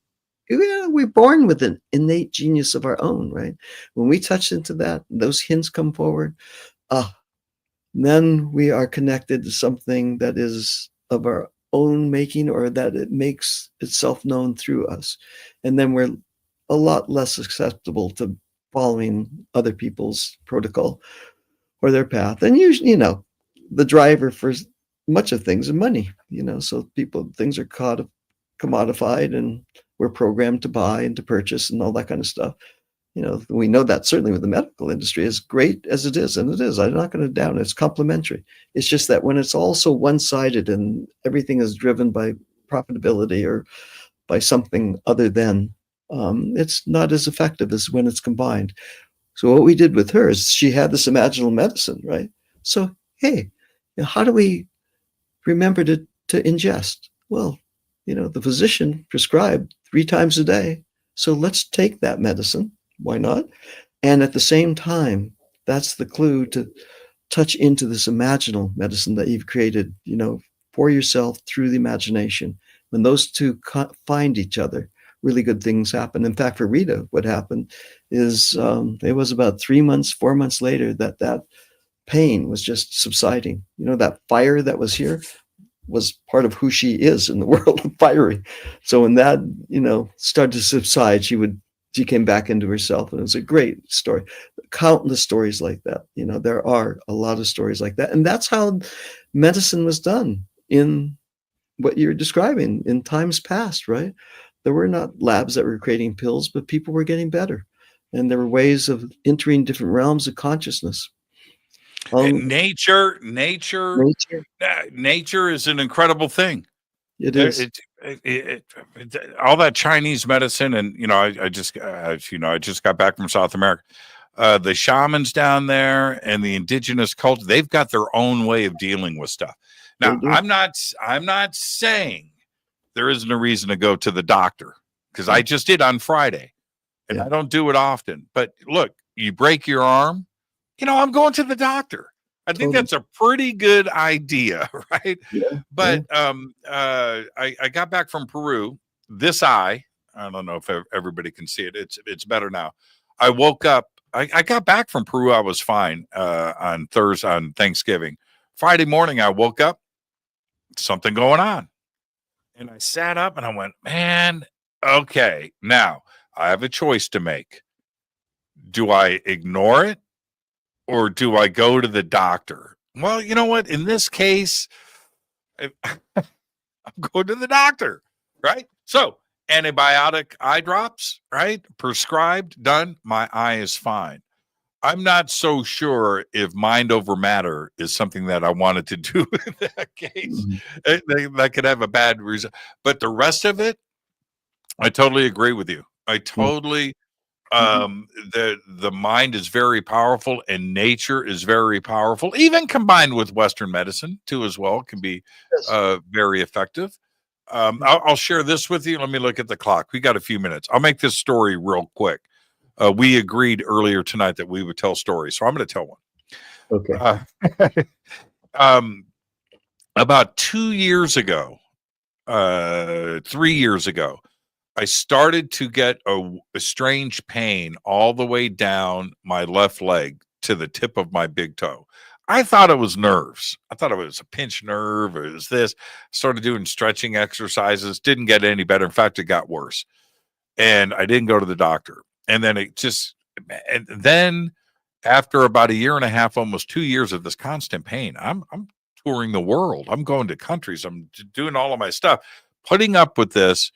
A: we're born with an innate genius of our own, right? When we touch into that, those hints come forward, then we are connected to something that is of our own making, or that it makes itself known through us. And then we're a lot less susceptible to following other people's protocol or their path. And usually, the driver for much of things is money, so things are commodified, and we're programmed to buy and to purchase and all that kind of stuff. We know that certainly with the medical industry, as great as it is, and it is, I'm not going to down it, it's complementary. It's just that when it's also one-sided and everything is driven by profitability or by something other than, it's not as effective as when it's combined. So what we did with her is she had this imaginal medicine, right? So, hey, how do we remember to ingest? Well, the physician prescribed 3 times a day. So let's take that medicine. Why not? And at the same time, that's the clue to touch into this imaginal medicine that you've created, for yourself through the imagination. When those two find each other, really good things happen. In fact, for Rita, what happened is it was about 3 months, 4 months later that pain was just subsiding. That fire that was here was part of who she is in the world, fiery. So when that, started to subside, she came back into herself, and it was a great story. Countless stories like that. There are a lot of stories like that. And that's how medicine was done in what you're describing in times past, right? There were not labs that were creating pills, but people were getting better. And there were ways of entering different realms of consciousness.
B: Nature
A: Nature,
B: is an incredible thing.
A: it is.
B: All that Chinese medicine, and I just got back from South America. The shamans down there and the indigenous culture, they've got their own way of dealing with stuff. Now,
A: They do.
B: I'm not saying there isn't a reason to go to the doctor, because I just did on Friday, and I don't do it often. But look, you break your arm, I'm going to the doctor. I think that's a pretty good idea, right?
A: Yeah,
B: But I got back from Peru. This eye, I don't know if everybody can see it. It's better now. I woke up. I got back from Peru. I was fine on Thanksgiving. Friday morning, I woke up. Something going on, and I sat up and I went, man. Okay, now I have a choice to make. Do I ignore it? Or do I go to the doctor? Well, you know what? In this case, I'm going to the doctor, right? So, antibiotic eye drops, right? Prescribed, done. My eye is fine. I'm not so sure if mind over matter is something that I wanted to do in that case. That could have a bad result. But the rest of it, I totally agree with you. I totally the mind is very powerful, and nature is very powerful, even combined with Western medicine too as well, can be very effective. I'll share this with you. Let me look at the clock. We got a few minutes. I'll make this story real quick. We agreed earlier tonight that we would tell stories, so I'm going to tell one.
A: Okay.
B: About 2 years ago, 3 years ago, I started to get a strange pain all the way down my left leg to the tip of my big toe. I thought it was nerves. I thought it was a pinched nerve, or it was this. Started doing stretching exercises. Didn't get any better. In fact, it got worse. And I didn't go to the doctor. And then after about a year and a half, almost 2 years of this constant pain, I'm touring the world. I'm going to countries. I'm doing all of my stuff, putting up with this.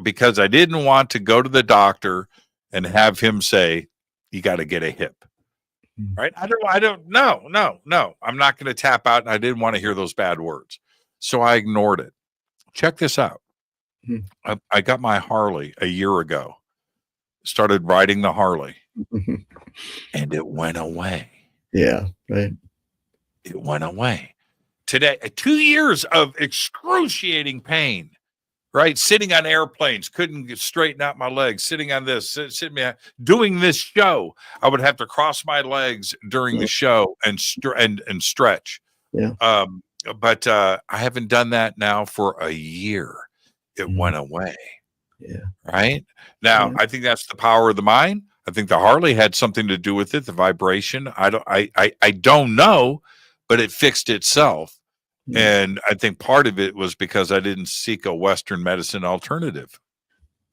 B: Because I didn't want to go to the doctor and have him say, you got to get a hip, right? No, I'm not going to tap out. And I didn't want to hear those bad words. So I ignored it. Check this out. I got my Harley a year ago, started riding the Harley, and it went away.
A: Yeah, right.
B: It went away. Today, 2 years of excruciating pain. Right, sitting on airplanes, couldn't straighten out my legs. Sitting on this, doing this show, I would have to cross my legs during the show and stretch.
A: Yeah.
B: But I haven't done that now for a year. It went away.
A: Yeah.
B: Right now, I think that's the power of the mind. I think the Harley had something to do with it. The vibration. I don't know, but it fixed itself. And I think part of it was because I didn't seek a Western medicine alternative.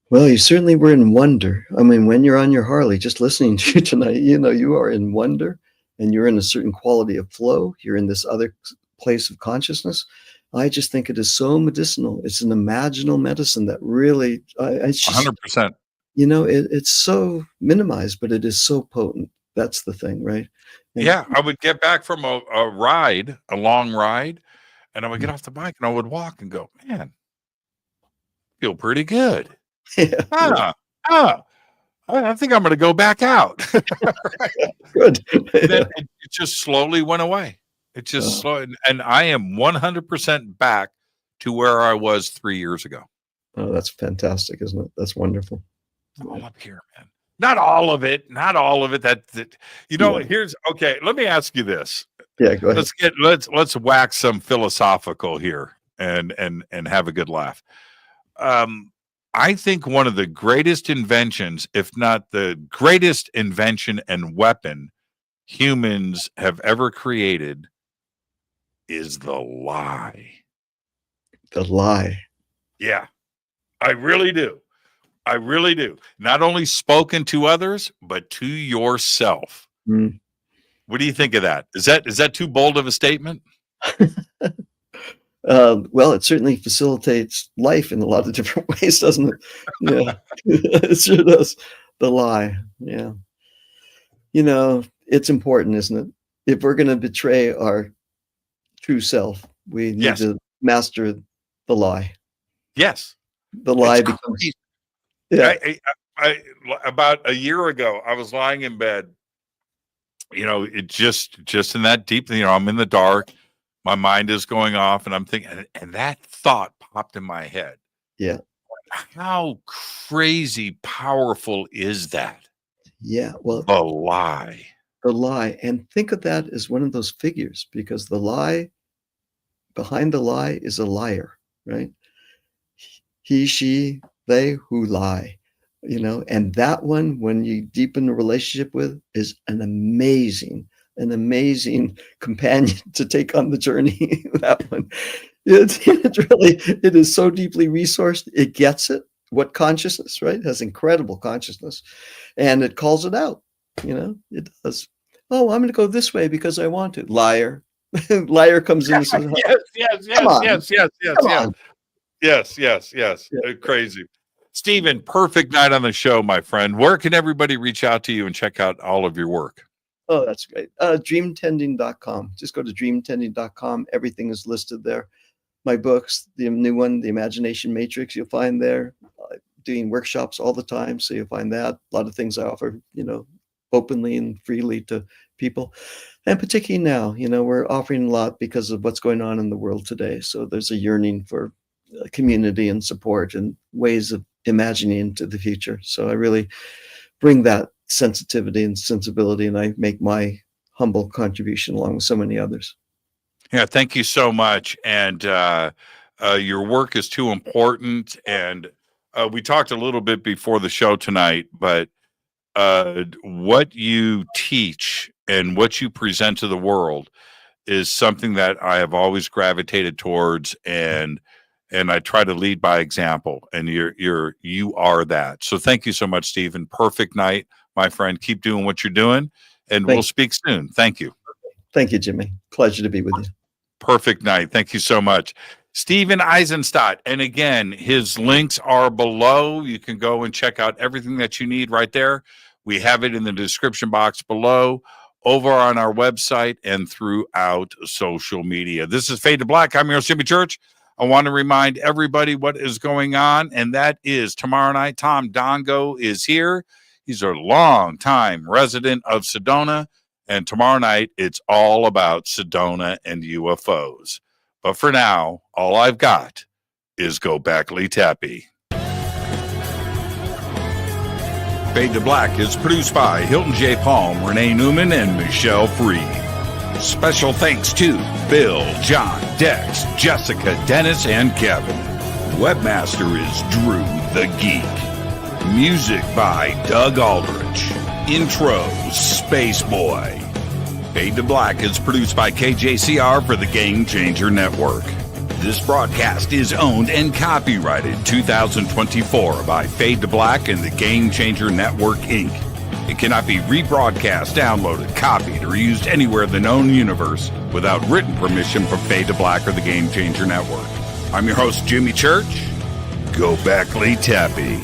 A: Well, you certainly were in wonder. I mean, when you're on your Harley, just listening to you tonight, you are in wonder, and you're in a certain quality of flow. You're in this other place of consciousness. I just think it is so medicinal. It's an imaginal medicine that really, it's just,
B: 100%.
A: It's so minimized, but it is so potent. That's the thing, right? And
B: I would get back from a long ride. And I would get off the bike and I would walk and go, man, feel pretty good. I think I'm going to go back out.
A: Good.
B: Then it just slowly went away. It just slowly, and I am 100% back to where I was 3 years ago.
A: Oh, that's fantastic, isn't it? That's wonderful.
B: All up here, man. Not all of it. Here's okay. Let me ask you this.
A: Yeah, go ahead.
B: Let's wax some philosophical here and have a good laugh. I think one of the greatest inventions, if not the greatest invention and weapon humans have ever created, is the lie.
A: The lie.
B: Yeah, I really do. Not only spoken to others, but to yourself. What do you think of that? Is that too bold of a statement?
A: Well, it certainly facilitates life in a lot of different ways, doesn't it? Yeah, it sure does. The lie. Yeah. You know, it's important, isn't it? If we're going to betray our true self, we need
B: Yes.
A: to master the lie.
B: Yes.
A: The lie
B: It's
A: becomes,
B: crazy.
A: yeah,
B: I about a year ago, I was lying in bed. You know, it just in that deep, you know, I'm in the dark. My mind is going off, and I'm thinking, and that thought popped in my head.
A: yeah,
B: How crazy powerful is that?
A: yeah. Well,
B: The lie.
A: the lie. And think of that as one of those figures, because the lie, behind the lie is a liar, right? He, she, they who lie, you know, and that one, when you deepen the relationship with, is an amazing companion to take on the journey. That one, it really, it is so deeply resourced. It gets it. What consciousness, right? It has incredible consciousness, and it calls it out. You know, it does. Oh, I'm going to go this way because I want to. Liar. Liar comes in and says,
B: Yes.
A: come on.
B: Yes.
A: Yeah.
B: Crazy. Stephen, perfect night on the show, my friend. Where can everybody reach out to you and check out all of your work?
A: Oh, that's great. Dreamtending.com. Just go to dreamtending.com. Everything is listed there. My books, the new one, The Imagination Matrix, you'll find there. Doing workshops all the time, so you'll find that. A lot of things I offer, you know, openly and freely to people. And particularly now, you know, we're offering a lot because of what's going on in the world today. So there's a yearning for community and support and ways of imagining into the future. So I really bring that sensitivity and sensibility, and I make my humble contribution along with so many others.
B: Yeah, thank you so much. And your work is too important. And we talked a little bit before the show tonight, but what you teach and what you present to the world is something that I have always gravitated towards, and I try to lead by example. And you are that. So thank you so much, Stephen. Perfect night, my friend. Keep doing what you're doing, and we'll speak soon. Thank you.
A: Thank you, Jimmy. Pleasure to be with you.
B: Perfect night. Thank you so much. Stephen Aizenstat. And again, his links are below. You can go and check out everything that you need right there. We have it in the description box below, over on our website, and throughout social media. This is Fade to Black. I'm your host, Jimmy Church. I want to remind everybody what is going on, and that is tomorrow night, Tom Dongo is here. He's a long-time resident of Sedona, and tomorrow night, it's all about Sedona and UFOs. But for now, all I've got is Go Backley Tappy. Fade to Black is produced by Hilton J. Palm, Renee Newman, and Michelle Freed. Special thanks to Bill, John, Dex, Jessica, Dennis, and Kevin. Webmaster is Drew the Geek. Music by Doug Aldrich. Intro, Space Boy. Fade to Black is produced by KJCR for the Game Changer Network. This broadcast is owned and copyrighted 2024 by Fade to Black and the Game Changer Network, Inc. It cannot be rebroadcast, downloaded, copied, or used anywhere in the known universe without written permission from Fade to Black or the Game Changer Network. I'm your host, Jimmy Church. Go Backley Tappy.